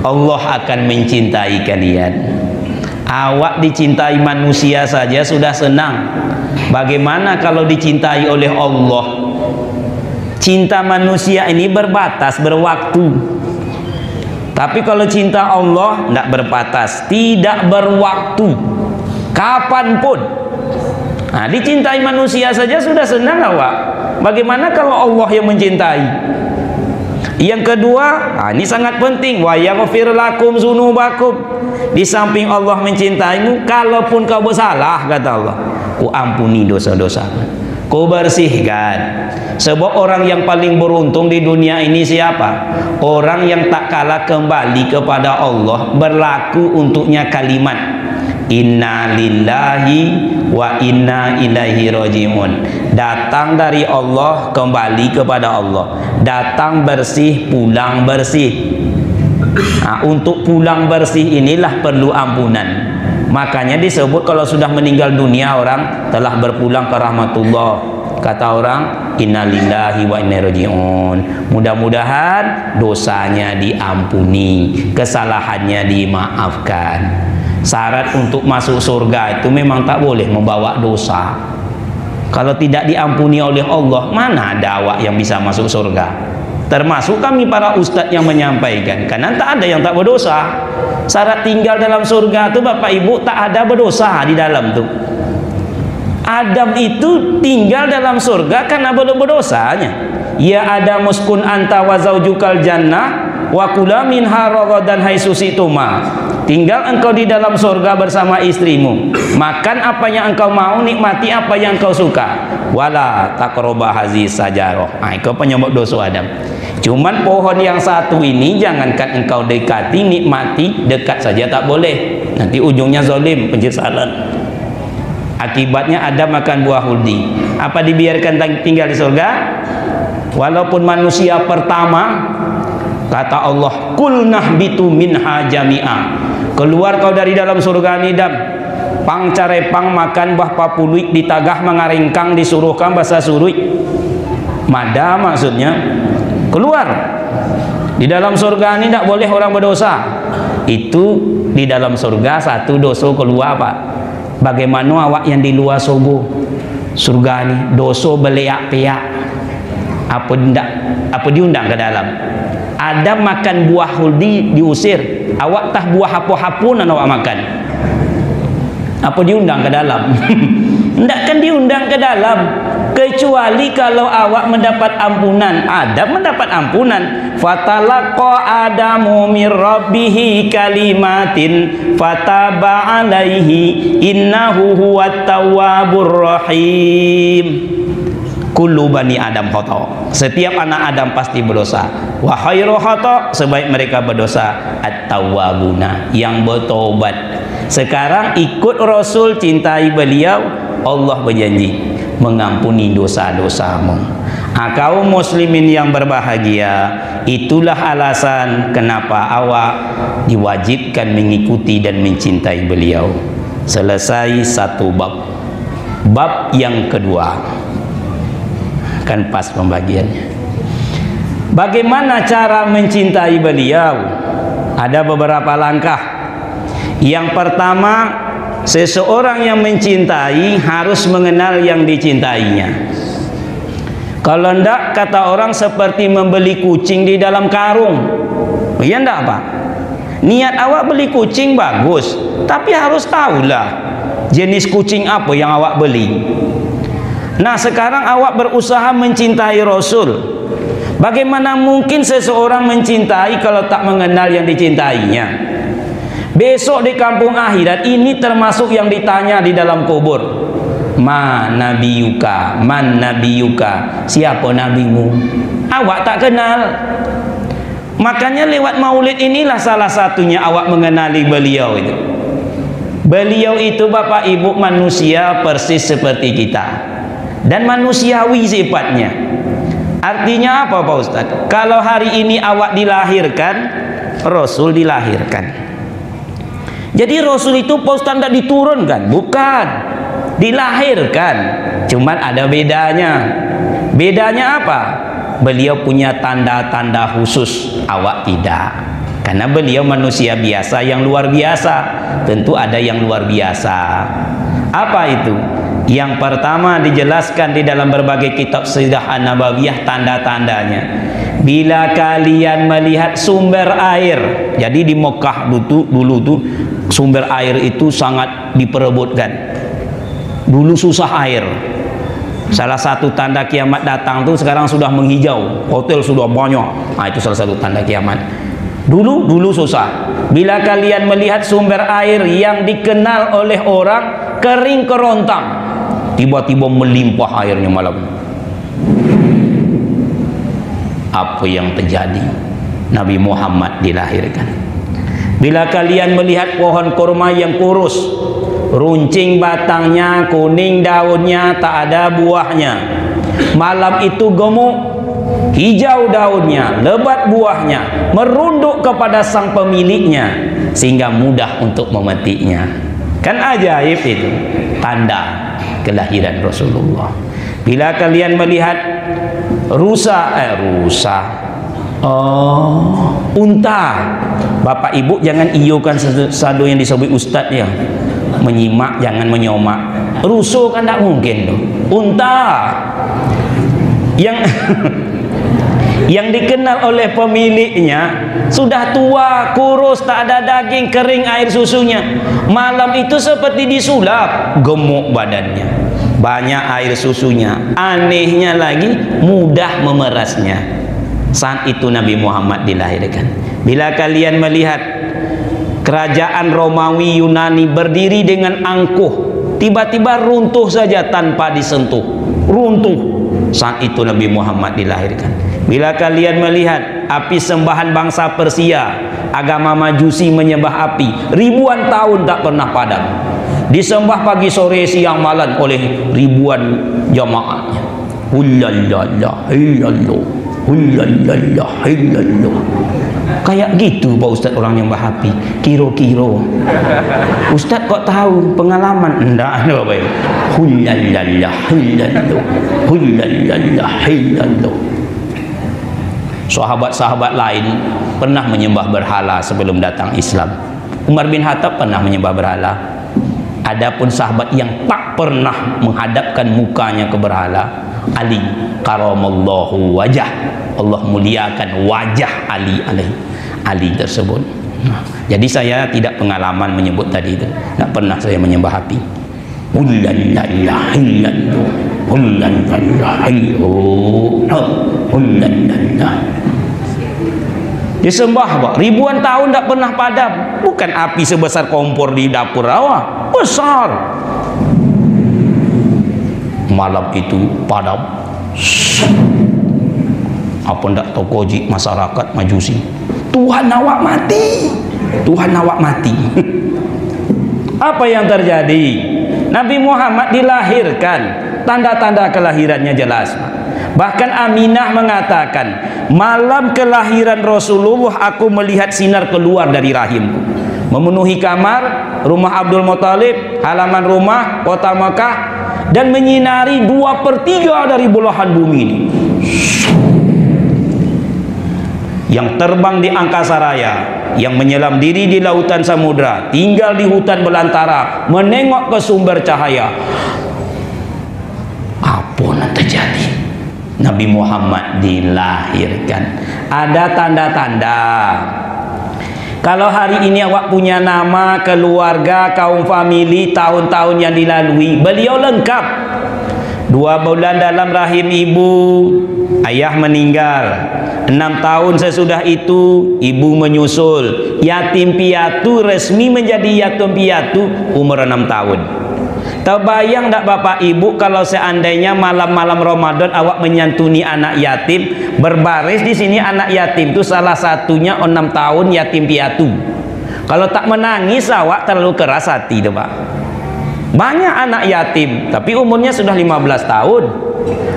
Allah akan mencintai kalian. Awak dicintai manusia saja sudah senang. Bagaimana kalau dicintai oleh Allah? Cinta manusia ini berbatas, berwaktu. Tapi kalau cinta Allah tidak berbatas, tidak berwaktu, kapanpun. Nah, dicintai manusia saja sudah senang awak. Bagaimana kalau Allah yang mencintai? Yang kedua, ini sangat penting, wa yaghfir lakum dzunubakum. Di samping Allah mencintaimu, kalaupun kau bersalah, kata Allah, ku ampuni dosa-dosa, ku bersihkan. Sebab orang yang paling beruntung di dunia ini siapa? Orang yang tak kalah kembali kepada Allah, berlaku untuknya kalimat inna lillahi wa inna ilaihi rajiun. Datang dari Allah, kembali kepada Allah. Datang bersih, pulang bersih. Nah, untuk pulang bersih inilah perlu ampunan. Makanya disebut kalau sudah meninggal dunia orang telah berpulang ke rahmatullah. Kata orang, innalillahi wa inna ilaihi rajiun. Mudah-mudahan dosanya diampuni, kesalahannya dimaafkan. Syarat untuk masuk surga itu memang tak boleh membawa dosa. Kalau tidak diampuni oleh Allah, mana ada awak yang bisa masuk surga? Termasuk kami para ustadz yang menyampaikan, karena tak ada yang tak berdosa. Syarat tinggal dalam surga itu Bapak Ibu tak ada berdosa di dalam tuh. Adam itu tinggal dalam surga karena belum berdosanya. Ya Adam muskun anta wa zaujukal jannah wa kula minha ragadan haitsu syi'tuma. Tinggal engkau di dalam surga bersama istrimu, makan apa yang engkau mau, nikmati apa yang engkau suka. Wala taqrabu hazihi sajarah. Kau penyebab dosa Adam. Cuman pohon yang satu ini jangankan engkau dekati, nikmati, dekat saja tak boleh. Nanti ujungnya zalim, penyesalan. Akibatnya Adam makan buah huldi. Apa dibiarkan tinggal di surga? Walaupun manusia pertama, kata Allah, kul nahbitu minha jami'a. Keluar kau dari dalam surga ni Adam. Pang carepang makan buah papuluik ditagah mengaringkang disuruhkan bahasa suruh. Mada maksudnya keluar. Di dalam surga ni tak boleh orang berdosa. Itu di dalam surga satu dosa keluar Pak. Bagaimana awak yang di luar surga ni dosa beleak-peak. Apa diundang ke dalam? Adam makan buah huldi diusir. Awak tah buah apa-hapunan awak makan. Apa diundang ke dalam? Tidak kan diundang ke dalam. Kecuali kalau awak mendapat ampunan. Adam mendapat ampunan. Fatalaqa Adamu mir rabbihi kalimatin fataba alaihi innahu huwat tawwabur rahim. Kullu bani Adam khata. Setiap anak Adam pasti berdosa. Wa khairu khata, sebaik mereka berdosa at-tawwabuna, yang bertobat. Sekarang ikut Rasul, cintai beliau, Allah berjanji mengampuni dosa-dosamu. Kaum muslimin yang berbahagia, itulah alasan kenapa awak diwajibkan mengikuti dan mencintai beliau. Selesai satu bab. Bab yang kedua, kan pas pembagiannya. Bagaimana cara mencintai beliau? Ada beberapa langkah. Yang pertama, seseorang yang mencintai harus mengenal yang dicintainya. Kalau tidak, kata orang, seperti membeli kucing di dalam karung. Ya enggak Pak? Niat awak beli kucing bagus, tapi harus tahulah jenis kucing apa yang awak beli. Nah, sekarang awak berusaha mencintai Rasul. Bagaimana mungkin seseorang mencintai kalau tak mengenal yang dicintainya? Besok di kampung akhirat ini termasuk yang ditanya di dalam kubur. Man nabiyuka, man nabiyuka, siapa nabimu? Awak tak kenal. Makanya lewat maulid inilah salah satunya awak mengenali beliau itu. Beliau itu Bapak Ibu manusia persis seperti kita. Dan manusiawi sifatnya. Artinya apa Pak Ustadz? Kalau hari ini awak dilahirkan, Rasul dilahirkan. Jadi Rasul itu Pak Ustadz tidak diturunkan, bukan, dilahirkan. Cuman ada bedanya. Bedanya apa? Beliau punya tanda-tanda khusus, awak tidak. Karena beliau manusia biasa yang luar biasa. Tentu ada yang luar biasa. Apa itu? Yang pertama dijelaskan di dalam berbagai kitab Sirah An-Nabawiyah tanda-tandanya. bila kalian melihat sumber air. Jadi di Mekah dulu tuh sumber air itu sangat diperebutkan. Dulu susah air. Salah satu tanda kiamat datang tuh sekarang sudah menghijau, hotel sudah banyak. Nah, itu salah satu tanda kiamat. Dulu susah. Bila kalian melihat sumber air yang dikenal oleh orang kering kerontang, tiba-tiba melimpah airnya malam. Apa yang terjadi? Nabi Muhammad dilahirkan. Bila kalian melihat pohon kurma yang kurus, runcing batangnya, kuning daunnya, tak ada buahnya, malam itu gemuk, hijau daunnya, lebat buahnya, merunduk kepada sang pemiliknya sehingga mudah untuk memetiknya. Kan ajaib itu, tanda kelahiran Rasulullah. Bila kalian melihat unta, bapak ibu jangan iyukan sadu yang disebut ustaz ya, menyimak jangan menyomak. Rusuh kan tak mungkin tuh. Unta yang yang dikenal oleh pemiliknya sudah tua, kurus, tak ada daging, kering air susunya. Malam itu seperti disulap, gemuk badannya, banyak air susunya. Anehnya lagi mudah memerasnya. Saat itu Nabi Muhammad dilahirkan. Bila kalian melihat kerajaan Romawi Yunani berdiri dengan angkuh, tiba-tiba runtuh saja tanpa disentuh, runtuh. Saat itu Nabi Muhammad dilahirkan. Bila kalian melihat api sembahan bangsa Persia, agama Majusi menyembah api, ribuan tahun tak pernah padam, disembah pagi sore siang malam oleh ribuan jamaahnya. Kayak gitu Pak Ustaz orang nyembah api, kiro-kiro. Ustaz kok tahu pengalaman? Enggak ada Pak. Sahabat-sahabat lain pernah menyembah berhala sebelum datang Islam. Umar bin Khattab pernah menyembah berhala. Adapun sahabat yang tak pernah menghadapkan mukanya ke berhala, Ali karamallahu wajah, Allah muliakan wajah Ali tersebut. Jadi saya tidak pengalaman menyebut tadi itu, tak pernah saya menyembah api. Disembah Pak, ribuan tahun tak pernah padam. Bukan api sebesar kompor di dapur rawa, besar. Malam itu padam. Apa ndak tokoji masyarakat Majusi, Tuhan awak mati, Tuhan awak mati. Apa yang terjadi? Nabi Muhammad dilahirkan, tanda-tanda kelahirannya jelas. Bahkan Aminah mengatakan, malam kelahiran Rasulullah aku melihat sinar keluar dari rahimku, memenuhi kamar, rumah Abdul Muthalib, halaman rumah, kota Mekah, dan menyinari 2/3 dari belahan bumi ini. Yang terbang di angkasa raya, yang menyelam diri di lautan samudra, tinggal di hutan belantara, menengok ke sumber cahaya. Apa yang terjadi? Nabi Muhammad dilahirkan. Ada tanda-tanda. Kalau hari ini awak punya nama, keluarga, kaum famili, tahun-tahun yang dilalui, beliau lengkap. 2 bulan dalam rahim ibu, ayah meninggal. 6 tahun sesudah itu ibu menyusul, yatim piatu, resmi menjadi yatim piatu umur 6 tahun. Terbayang tak bapak ibu kalau seandainya malam-malam Ramadan awak menyantuni anak yatim, berbaris di sini anak yatim itu salah satunya 6 tahun yatim piatu. Kalau tak menangis awak terlalu keras hati tuh Pak. Banyak anak yatim tapi umurnya sudah 15 tahun.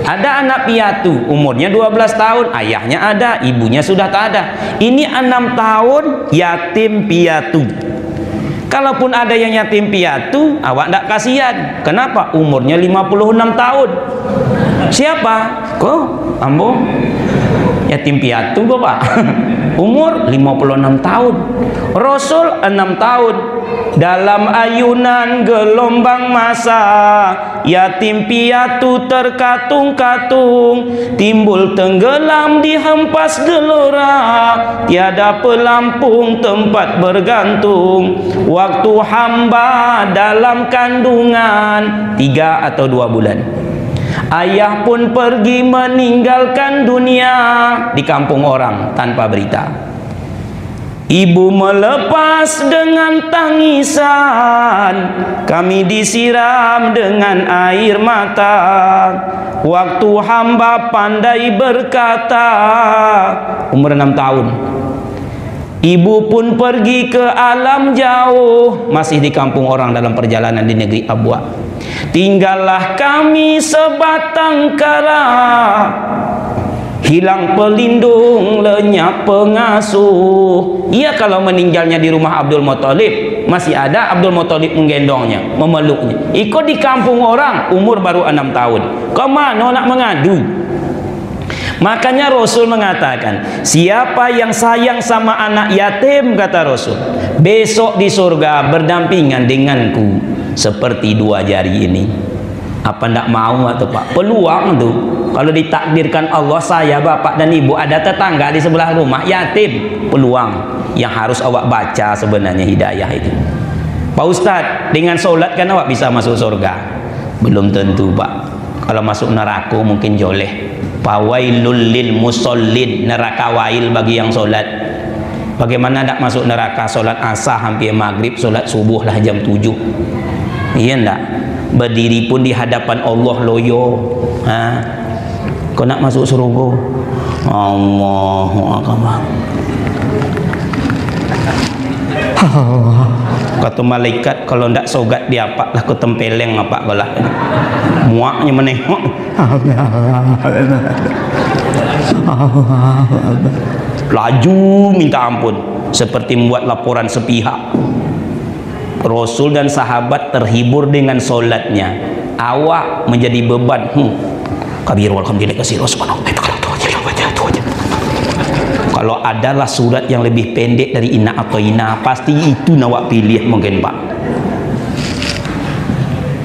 Ada anak piatu umurnya 12 tahun, ayahnya ada, ibunya sudah tak ada. Ini 6 tahun yatim piatu. Kalaupun ada yang yatim piatu, awak tak kasihan. Kenapa? Umurnya 56 tahun. Siapa? Kok? Ambo? Yatim piatu Bapak. umur 56 tahun. Rasul 6 tahun. Dalam ayunan gelombang masa, yatim piatu terkatung-katung, timbul tenggelam dihempas gelora, tiada pelampung tempat bergantung. Waktu hamba dalam kandungan 3 atau 2 bulan, ayah pun pergi meninggalkan dunia di kampung orang tanpa berita. Ibu melepas dengan tangisan, kami disiram dengan air mata. Waktu hamba pandai berkata, umur 6 tahun. Ibu pun pergi ke alam jauh, masih di kampung orang dalam perjalanan di negeri Abwa. Tinggallah kami sebatang kara, hilang pelindung, lenyap pengasuh. Ia kalau meninggalnya di rumah Abdul Muthalib, masih ada Abdul Muthalib menggendongnya, memeluknya. Ikut di kampung orang, umur baru 6 tahun. Kau mana nak mengadu? Makanya Rasul mengatakan, siapa yang sayang sama anak yatim, kata Rasul, besok di surga berdampingan denganku seperti 2 jari ini. Apa ndak mau atau Pak? Peluang tuh. Kalau ditakdirkan Allah, saya, bapak dan ibu ada tetangga di sebelah rumah yatim, peluang yang harus awak baca sebenarnya hidayah itu. Pak Ustadz, dengan solat kan awak bisa masuk surga? Belum tentu Pak. Kalau masuk neraka mungkin joleh. Fawailul lil musallin, neraka wail bagi yang solat. Bagaimana nak masuk neraka? Solat asar hampir maghrib, solat subuh lah jam 7. Iya ndak? Berdiri pun di hadapan Allah loyo. Kau nak masuk surga? Allahu Akbar. Kata malaikat, kalau ndak sogat dia apa lah, kau tempeleng apa kau lah. Muaknya menengok. Laju minta ampun, seperti membuat laporan sepihak. Rasul dan sahabat terhibur dengan solatnya. Awak menjadi beban. Kabir walhamdulillah kasih Rasulullah. Kalau adalah surat yang lebih pendek dari Inna atau Ina, pasti itu nawak pilih mungkin Pak.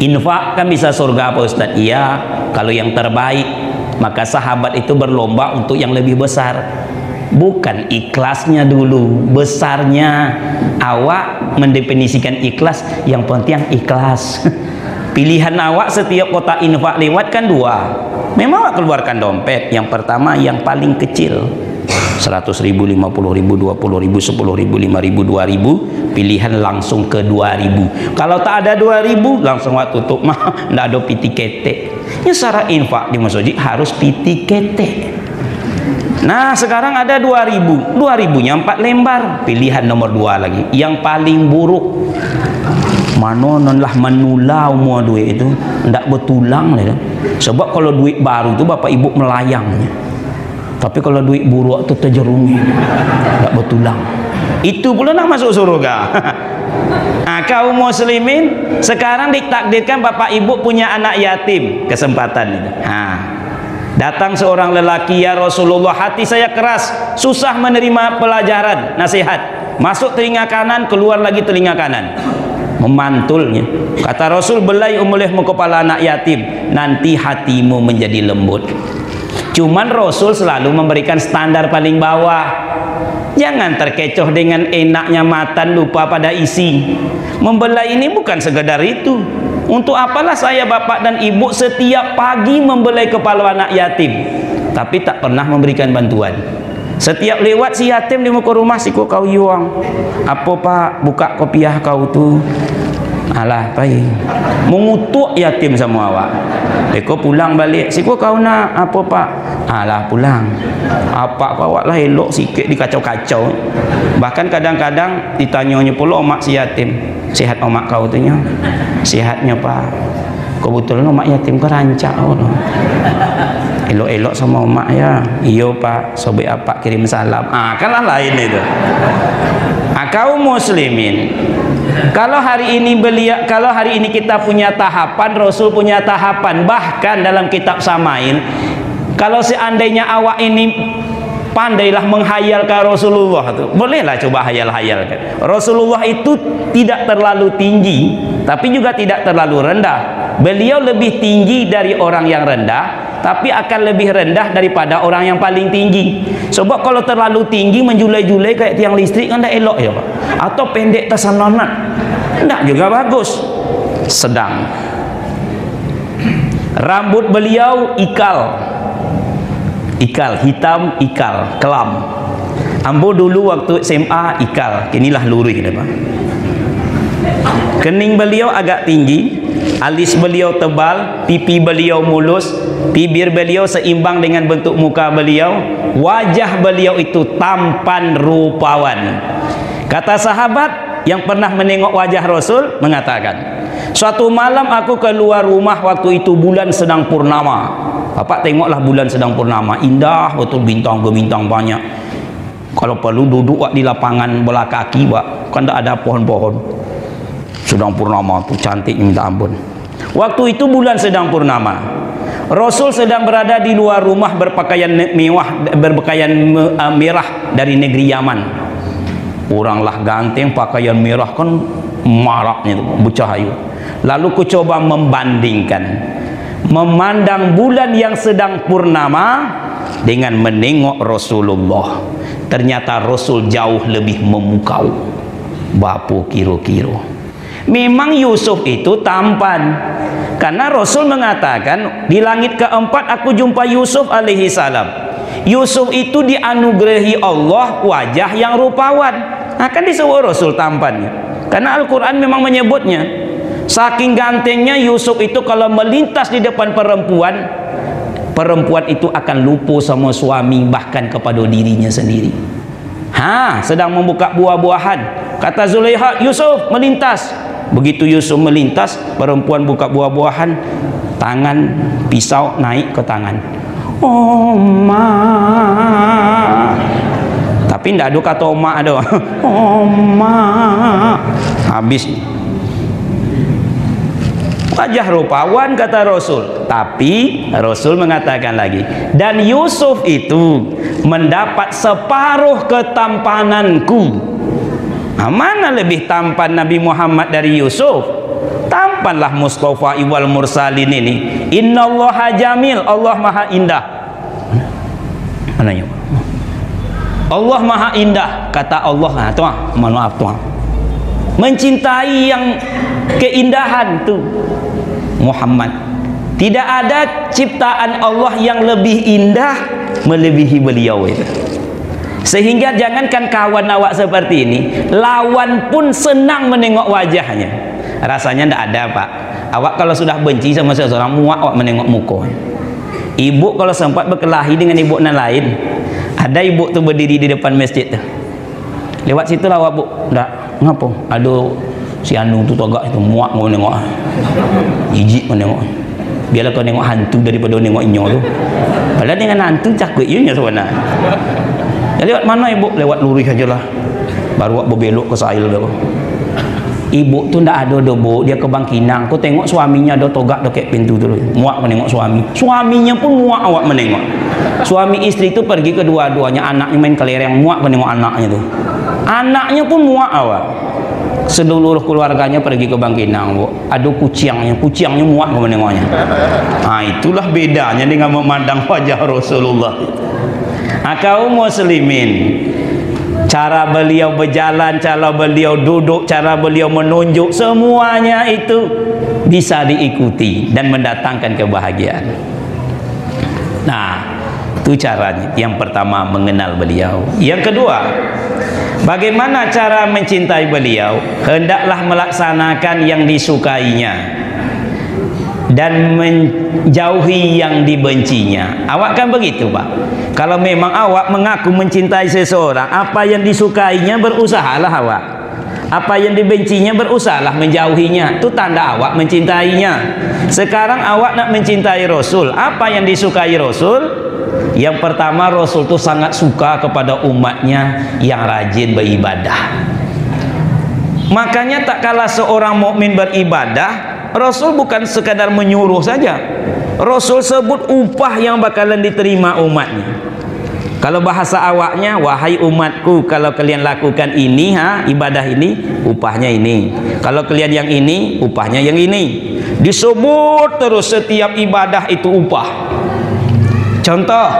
Infak kan bisa surga Pak Ustaz? Iya, kalau yang terbaik. Maka sahabat itu berlomba untuk yang lebih besar. Bukan ikhlasnya dulu, besarnya. Awak mendefinisikan ikhlas, yang penting ikhlas. Pilihan awak setiap kotak infak lewat kan 2. Memang awak keluarkan dompet. Yang pertama yang paling kecil, 100.000, 50.000, 20.000, 10.000, 5.000, 2.000. Pilihan langsung ke 2.000. Kalau tak ada 2.000 langsung awak tutup. Mah ndak ada piti ketek. Ya syarat infak di masjid harus piti ketek. Nah sekarang ada 2.000. 2.000-nya 4 lembar. Pilihan nomor 2 lagi, yang paling buruk. Mana lah menulau mua duit itu ndak betulang lah. Sebab kalau duit baru itu bapak ibu melayangnya. Tapi kalau duit buruk itu terjerung, ndak betulang. Itu pula nak masuk surga. Nah, kaum muslimin sekarang ditakdirkan bapak ibu punya anak yatim, kesempatan itu. Datang seorang lelaki, ya Rasulullah, hati saya keras, susah menerima pelajaran, nasihat. Masuk telinga kanan, keluar lagi telinga kanan. Memantulnya. Kata Rasul, belai umulihmu kepala anak yatim, nanti hatimu menjadi lembut. Cuman Rasul selalu memberikan standar paling bawah. Jangan terkecoh dengan enaknya makan, lupa pada isi. Membelai ini bukan sekedar itu. Untuk apalah saya bapak dan ibu setiap pagi membelai kepala anak yatim, tapi tak pernah memberikan bantuan. Setiap lewat si yatim di muka rumah, siku kau yuang. Apa Pak, buka kopiah kau tu. Alah, baik. Mengutuk yatim sama awak. Eko pulang balik, siku kau nak apa Pak? Alah, pulang. Apa kau awak lah elok sikit dikacau-kacau. Bahkan kadang-kadang ditanyanya pula omak si yatim, sihat omak kau tu nya? Sihatnya Pak. Kebetulan omak yatim ke rancak. Elok-elok sama omak ya. Iyo Pak, sobek apa kirim salam. Kalah lain itu. Kaum muslimin, kalau hari ini kita punya tahapan, Rasul punya tahapan. Bahkan dalam kitab Samain, kalau seandainya awak ini pandailah menghayalkan Rasulullah tu. Bolehlah coba hayal-hayalkan. Rasulullah itu tidak terlalu tinggi, tapi juga tidak terlalu rendah. Beliau lebih tinggi dari orang yang rendah, tapi akan lebih rendah daripada orang yang paling tinggi. Sebab kalau terlalu tinggi menjulai-julai kayak tiang listrik kan tak elok ya Pak. Atau pendek tersanonat, tidak juga bagus. Sedang. Rambut beliau ikal, hitam ikal, kelam. Ambo dulu waktu SMA ikal, inilah lurih dah Pak. Kening beliau agak tinggi, alis beliau tebal, pipi beliau mulus, bibir beliau seimbang dengan bentuk muka beliau, wajah beliau itu tampan rupawan. Kata sahabat yang pernah menengok wajah Rasul mengatakan, suatu malam aku keluar rumah waktu itu bulan sedang purnama. Bapak tengoklah bulan sedang purnama, indah betul, bintang-bintang banyak. Kalau perlu duduk di lapangan bola kaki Pak, kan tak ada pohon-pohon. Sedang purnama tu cantiknya minta ampun. Waktu itu bulan sedang purnama. Rasul sedang berada di luar rumah berpakaian mewah, berpakaian merah dari negeri Yaman. Oranglah ganteng pakaian merah kan maraknya bercahaya. Lalu ku coba membandingkan, memandang bulan yang sedang purnama dengan menengok Rasulullah. Ternyata Rasul jauh lebih memukau. Bapu kiro-kiro. Memang Yusuf itu tampan, karena Rasul mengatakan di langit keempat aku jumpa Yusuf alaihi salam. Yusuf itu dianugerahi Allah wajah yang rupawan. Akan disebut Rasul tampannya, karena Al-Quran memang menyebutnya. Saking gantengnya Yusuf itu kalau melintas di depan perempuan, perempuan itu akan lupa sama suami, bahkan kepada dirinya sendiri. Sedang membuka buah-buahan, kata Zulaiha, Yusuf melintas. Begitu Yusuf melintas, perempuan buka buah-buahan, tangan pisau naik ke tangan. Oma. Tapi tidak ada kata oma ada. Oma. Habis. Wajah rupawan kata Rasul. Tapi Rasul mengatakan lagi, dan Yusuf itu mendapat separuh ketampananku. Mana lebih tampan Nabi Muhammad dari Yusuf? Tampanlah Mustafa wal mursalin ini. Innallaha jamil, Allah maha indah. Mananya? Allah maha indah, kata Allah. Tuan, maaf tuan. Mencintai yang keindahan tu Muhammad. Tidak ada ciptaan Allah yang lebih indah melebihi beliau itu. Sehingga jangankan kawan awak seperti ini, lawan pun senang menengok wajahnya. Rasanya tidak ada Pak. Awak kalau sudah benci sama seseorang, muak awak menengok muka. Ibu kalau sempat berkelahi dengan ibu yang lain, ada ibu tu berdiri di depan masjid tu, lewat situ lah awak bu, tak ngapa? Aduh, si Anu tu togak itu muak mau nengok, jijik mau nengok. Biarlah kau nengok hantu daripada nengok inyo tu. Padahal dengan hantu cakap iunya sebenarnya. Lewat mana ibu? Lewat lurih aja lah. Baru awak berbelok ke Sahil tu. Ibu tu ndak ada bu, dia ke Bangkinang. Kau tengok suaminya ada togak dekat pintu tu. Muak menengok suami. Suaminya pun muak awak menengok. Suami istri tu pergi kedua-duanya, anaknya main kelereng, muak menengok anaknya tu. Anaknya pun muak awak. Seluruh keluarganya pergi ke Bangkinang bu. Ada kucingnya muak menengoknya. Itulah bedanya dengan memandang wajah Rasulullah. Kaum muslimin, cara beliau berjalan, cara beliau duduk, cara beliau menunjuk, semuanya itu bisa diikuti dan mendatangkan kebahagiaan. Nah, itu caranya. Yang pertama, mengenal beliau. Yang kedua, bagaimana cara mencintai beliau? Hendaklah melaksanakan yang disukainya dan menjauhi yang dibencinya. Awak kan begitu Pak. Kalau memang awak mengaku mencintai seseorang, apa yang disukainya berusahalah awak, apa yang dibencinya berusahalah menjauhinya. Itu tanda awak mencintainya. Sekarang awak nak mencintai Rasul, apa yang disukai Rasul? Yang pertama, Rasul itu sangat suka kepada umatnya yang rajin beribadah. Makanya tak kala seorang mukmin beribadah, Rasul bukan sekadar menyuruh saja. Rasul sebut upah yang bakalan diterima umatnya. Kalau bahasa awaknya, wahai umatku, kalau kalian lakukan ini, ibadah ini, upahnya ini. Kalau kalian yang ini, upahnya yang ini. Disebut terus setiap ibadah itu upah. Contoh,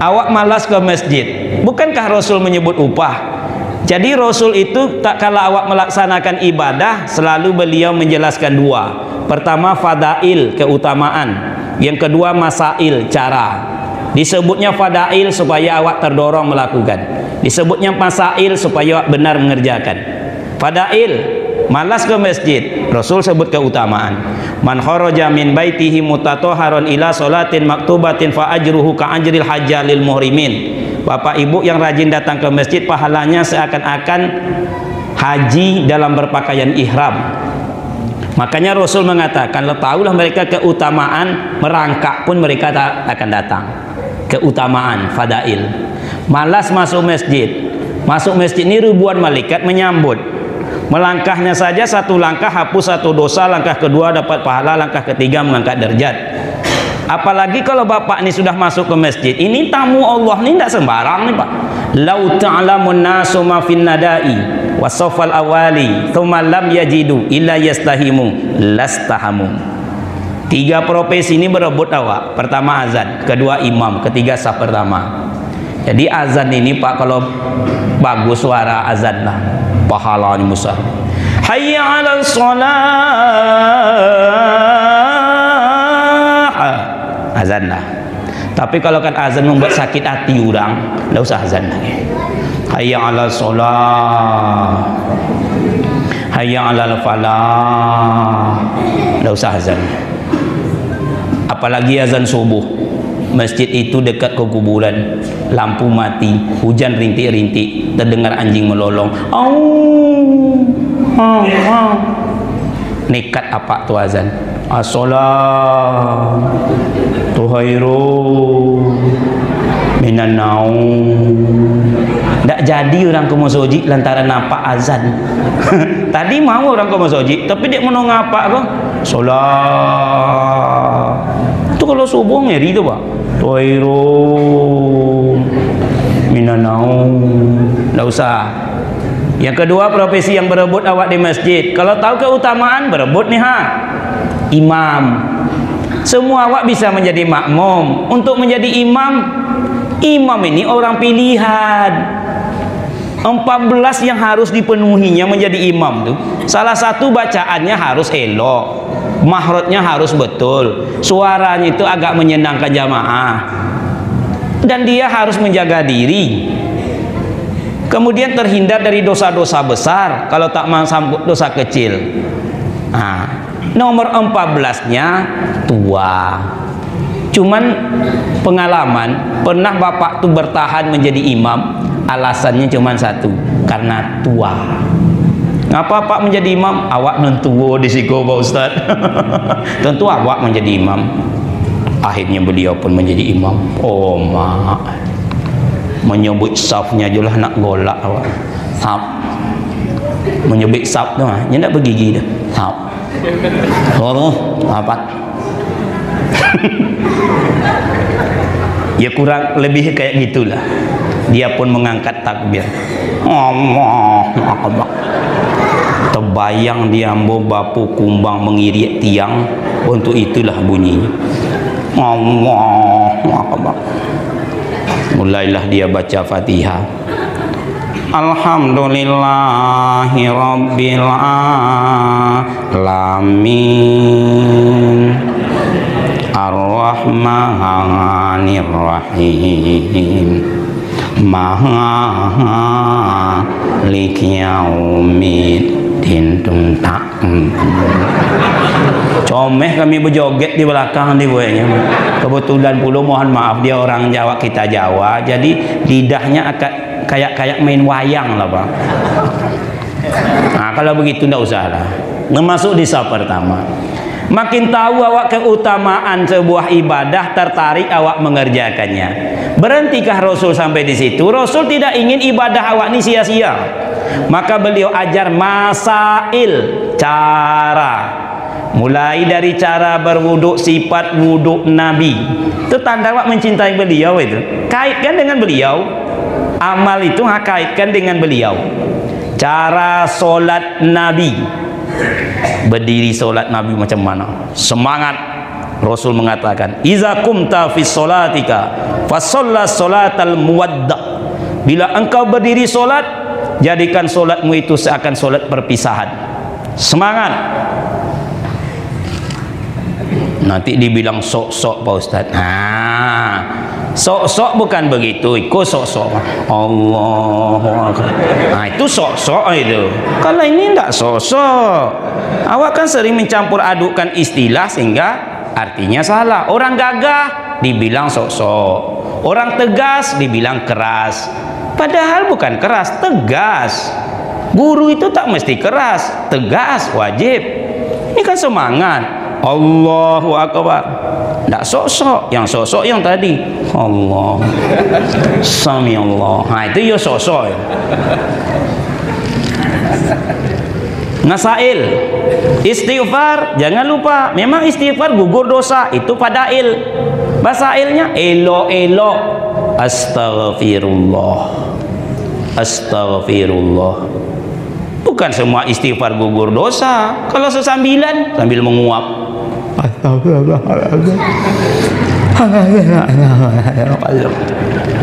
awak malas ke masjid, bukankah Rasul menyebut upah? Jadi Rasul itu tak kala awak melaksanakan ibadah, selalu beliau menjelaskan dua. Pertama, fadail, keutamaan. Yang kedua, masail, cara. Disebutnya fadail supaya awak terdorong melakukan. Disebutnya masail supaya awak benar mengerjakan. Fadail, malas ke masjid, Rasul sebut keutamaan. Man kharaja min baitihi mutatahharan ila salatin maktubatin fa ajruhu ka ajril hajjalil muhrimin. Bapak ibu yang rajin datang ke masjid, pahalanya seakan-akan haji dalam berpakaian ihram. Makanya Rasul mengatakan, tahulah mereka keutamaan merangkak pun mereka tak akan datang. Keutamaan fadail. Malas masuk masjid. Masuk masjid ini ribuan malaikat menyambut. Melangkahnya saja satu langkah hapus satu dosa, langkah kedua dapat pahala, langkah ketiga mengangkat derajat. Apalagi kalau bapak ini sudah masuk ke masjid, ini tamu Allah ini tidak sembarang nih Pak. Lau ta'lamun nasu ma fin nadai wasofal awali thumma lam yajidu illa yastahimu lastahamu. Tiga profesi ini berebut awak. Pertama azan, kedua imam, ketiga saf pertama. Jadi azan ini Pak, kalau bagus suara azan lah, pahalanya besar. Hayya 'alal shalah, azan lah. Tapi kalau kan azan membuat sakit hati orang, tidak usah azan lagi. Hayya 'alal shalah, hayya 'alal falah, tidak usah azan. Apalagi azan subuh, masjid itu dekat ke kuburan, lampu mati, hujan rintik-rintik, terdengar anjing melolong. Nekat apa tu azan? As-salat tuhairu minan naum. Tak jadi orang ke masjid lantaran nampak azan. Tadi mau orang ke masjid, tapi dia mau ngapa kok? Salat. Itu kalau subuh ngeri tu Pak. Tuhairu minan naum. Tak usah. Yang kedua, profesi yang berebut awak di masjid. Kalau tahu keutamaan, berebut nih imam. Semua awak bisa menjadi makmum. Untuk menjadi imam, imam ini orang pilihan. 14 yang harus dipenuhinya menjadi imam tuh. Salah satu bacaannya harus elok, mahrotnya harus betul, suaranya itu agak menyenangkan jamaah, dan dia harus menjaga diri. Kemudian terhindar dari dosa-dosa besar kalau tak sambut dosa kecil. Nah, nomor 14-nya tua. Cuman pengalaman, pernah bapak tuh bertahan menjadi imam, alasannya cuma satu, karena tua. Ngapa Pak menjadi imam? Awak nentuwo di siku Pak Ustaz. Tentu awak menjadi imam. Akhirnya beliau pun menjadi imam. Oh mak, menyebut safnya jelah nak golak awak. Saf, menyebut saf tu mah, dia tak bergigi dah. Saf. Oh, apa? Ya kurang lebih kayak gitulah. Dia pun mengangkat takbir. Allah Akbar. Terbayang dia ambo bapu kumbang mengirik tiang, untuk itulah bunyinya. Allah Akbar. Mulailah dia baca Fatihah. Alhamdulillahi Rabbil Alamin Ar-Rahmanir Rahim Maliki Yaumiddin. Comeh kami berjoget di belakang di buahnya. Kebetulan pula mohon maaf dia orang Jawa, kita Jawa, jadi lidahnya agak kayak main wayang lah Pak. Nah kalau begitu tidak usah lah. Masuk di saf pertama. Makin tahu awak keutamaan sebuah ibadah, tertarik awak mengerjakannya. Berhentikah Rasul sampai di situ? Rasul tidak ingin ibadah awak ini sia-sia. Maka beliau ajar masail, cara. Mulai dari cara berwuduk, sifat wuduk Nabi. Itu tanda awak mencintai beliau itu. Kaitkan dengan beliau. Amal itu kaitkan dengan beliau. Cara solat Nabi. Berdiri solat Nabi macam mana? Semangat. Rasul mengatakan, "Iza kumta fi solatika fasalla solatal muwadda." Bila engkau berdiri solat, jadikan solatmu itu seakan solat perpisahan. Semangat. Nanti dibilang sok-sok Pak Ustaz. Sok-sok bukan begitu. Ikut sok-sok. Allahu Akbar. Itu sok-sok itu. Kalau ini enggak sok-sok. Awak kan sering mencampur adukkan istilah sehingga artinya salah. Orang gagah dibilang sok-sok. Orang tegas dibilang keras. Padahal bukan keras, tegas. Guru itu tak mesti keras, tegas, wajib. Ini kan semangat. Allahu Akbar. Tak sok-sok. Yang sok-sok yang tadi. Allah. Sami Allah. Itu ya sok-sok. Nasail. Istighfar, jangan lupa. Memang istighfar gugur dosa. Itu fadail. Basailnya elok-elok. Astaghfirullah. Astaghfirullah. Bukan semua istighfar gugur dosa. Kalau sesambilan sambil menguap.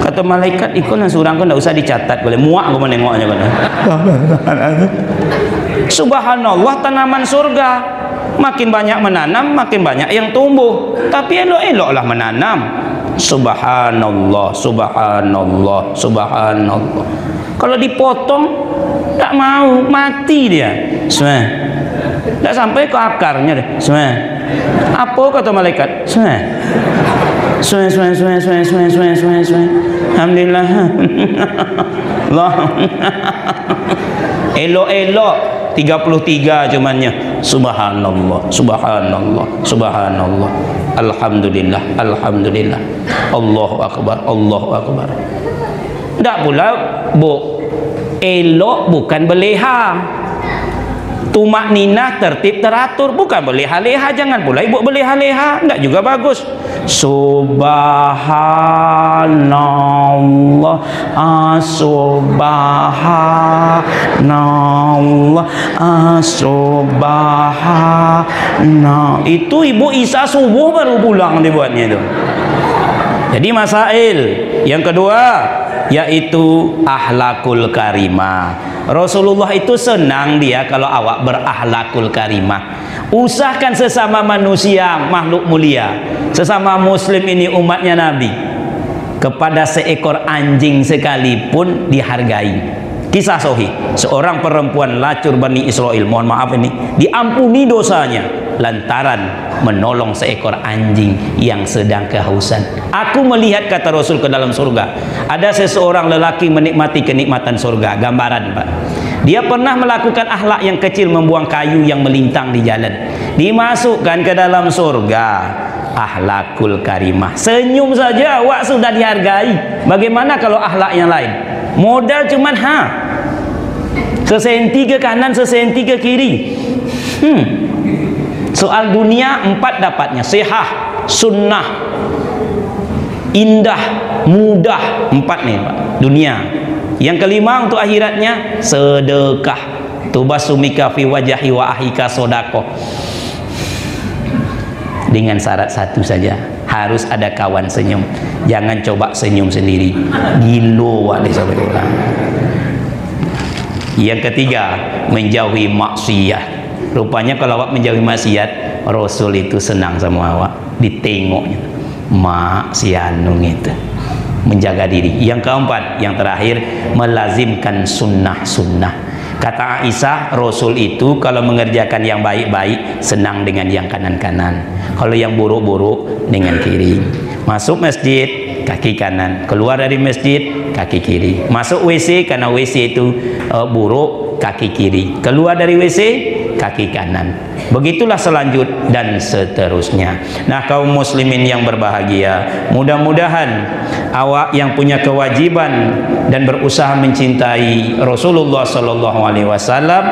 Kata malaikat, ikut yang surang kau tak usah dicatat, boleh muak kau menengoknya. Subhanallah, tanaman surga makin banyak menanam, makin banyak yang tumbuh. Tapi elok-eloklah menanam. Subhanallah, subhanallah, subhanallah. Kalau dipotong tak mau, mati dia. Tak sampai ke akarnya deh. Apa kata malaikat? Alhamdulillah. Allah. Elok-elok 33 cumannya. Subhanallah, subhanallah, subhanallah. Alhamdulillah, alhamdulillah. Allahu akbar, Allahu akbar. Tak pula elok bukan beleha. Tumak ninah tertib teratur, bukan berleha-leha. Jangan pula ibu berleha-leha, enggak juga bagus. Subhanallah, subhanallah, subhanallah. Itu ibu Isa subuh baru pulang dibuatnya itu. Jadi masail yang kedua yaitu akhlakul karimah. Rasulullah itu senang dia kalau awak berakhlakul karimah. Usahakan sesama manusia, makhluk mulia, sesama muslim ini umatnya Nabi, kepada seekor anjing sekalipun dihargai. Kisah sahih, seorang perempuan lacur Bani Israel, mohon maaf ini, diampuni dosanya lantaran menolong seekor anjing yang sedang kehausan. Aku melihat, kata Rasul, ke dalam surga ada seseorang lelaki menikmati kenikmatan surga. Gambaran, Pak. Dia pernah melakukan akhlak yang kecil, membuang kayu yang melintang di jalan, dimasukkan ke dalam surga. Akhlakul karimah. Senyum saja awak sudah dihargai. Bagaimana kalau akhlak yang lain? Modal cuman sesenti ke kanan, sesenti ke kiri. Soal dunia 4 dapatnya: sihah, sunnah, indah, mudah. 4 nih, Pak, dunia. Yang kelima untuk akhiratnya sedekah. Tubasumika fi wajahi wa ahika sodako. Dengan syarat satu saja, harus ada kawan senyum. Jangan coba senyum sendiri, gilo wak sampai orang. Yang ketiga, menjauhi maksiat. Rupanya kalau awak menjauhi maksiat, Rasul itu senang sama awak, ditengoknya. Maksianung itu menjaga diri. Yang keempat, yang terakhir, melazimkan sunnah-sunnah. Kata Aisyah, Rasul itu kalau mengerjakan yang baik-baik senang dengan yang kanan-kanan, kalau yang buruk-buruk dengan kiri. Masuk masjid, kaki kanan. Keluar dari masjid, kaki kiri. Masuk WC, karena WC itu buruk, kaki kiri. Keluar dari WC, kaki kanan. Begitulah selanjut dan seterusnya. Nah, kaum muslimin yang berbahagia, mudah-mudahan awak yang punya kewajiban dan berusaha mencintai Rasulullah sallallahu alaihi wasallam,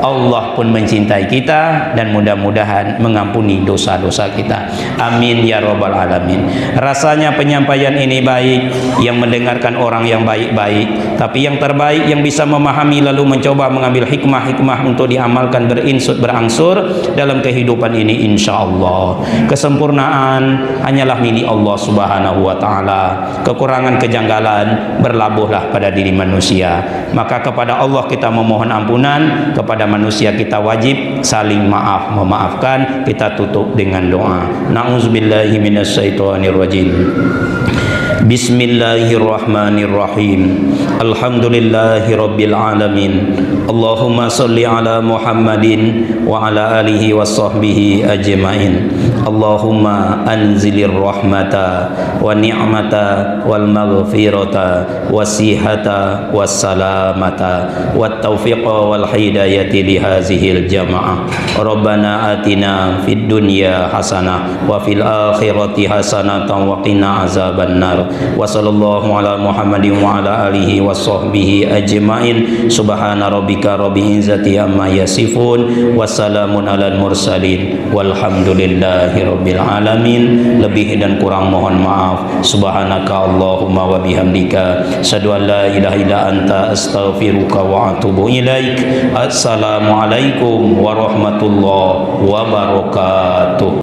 Allah pun mencintai kita dan mudah-mudahan mengampuni dosa-dosa kita. Amin ya rabbal alamin. Rasanya penyampaian ini baik, yang mendengarkan orang yang baik-baik, tapi yang terbaik yang bisa memahami lalu mencoba mengambil hikmah-hikmah untuk diamalkan berangsur dalam kehidupan ini, insyaallah. Kesempurnaan hanyalah milik Allah Subhanahu wa taala. Kekurangan kejanggalan berlabuhlah pada diri manusia. Maka kepada Allah kita memohon ampunan, kepada manusia kita wajib saling memaafkan. Kita tutup dengan doa. Na'udzubillahi minasyaitonirrajim. Bismillahirrahmanirrahim. Alhamdulillahi rabbil alamin. Allahumma salli ala Muhammadin wa ala alihi wa sahbihi ajma'in. Allahumma anzilir rahmata wa ni'mata wal maghfirata wasihata wassalamata wat taufiqa wal hidayati li hazihil jamaah. Rabbana atina fid dunya hasanah wa fil akhirati hasanatan wa qina azabannar. Wa sallallahu ala Muhammadin wa ala alihi wa sahbihi ajma'in. Subhana rabbika rabbil izzati amma yasifun wa salamun alal mursalin walhamdulillahi rabbil alamin. Lebih dan kurang mohon maaf. Subhanaka Allahumma wa bihamdika asyhadu an la ilaha illa anta astaghfiruka wa atubu ilaik. Assalamualaikum warahmatullahi wabarakatuh.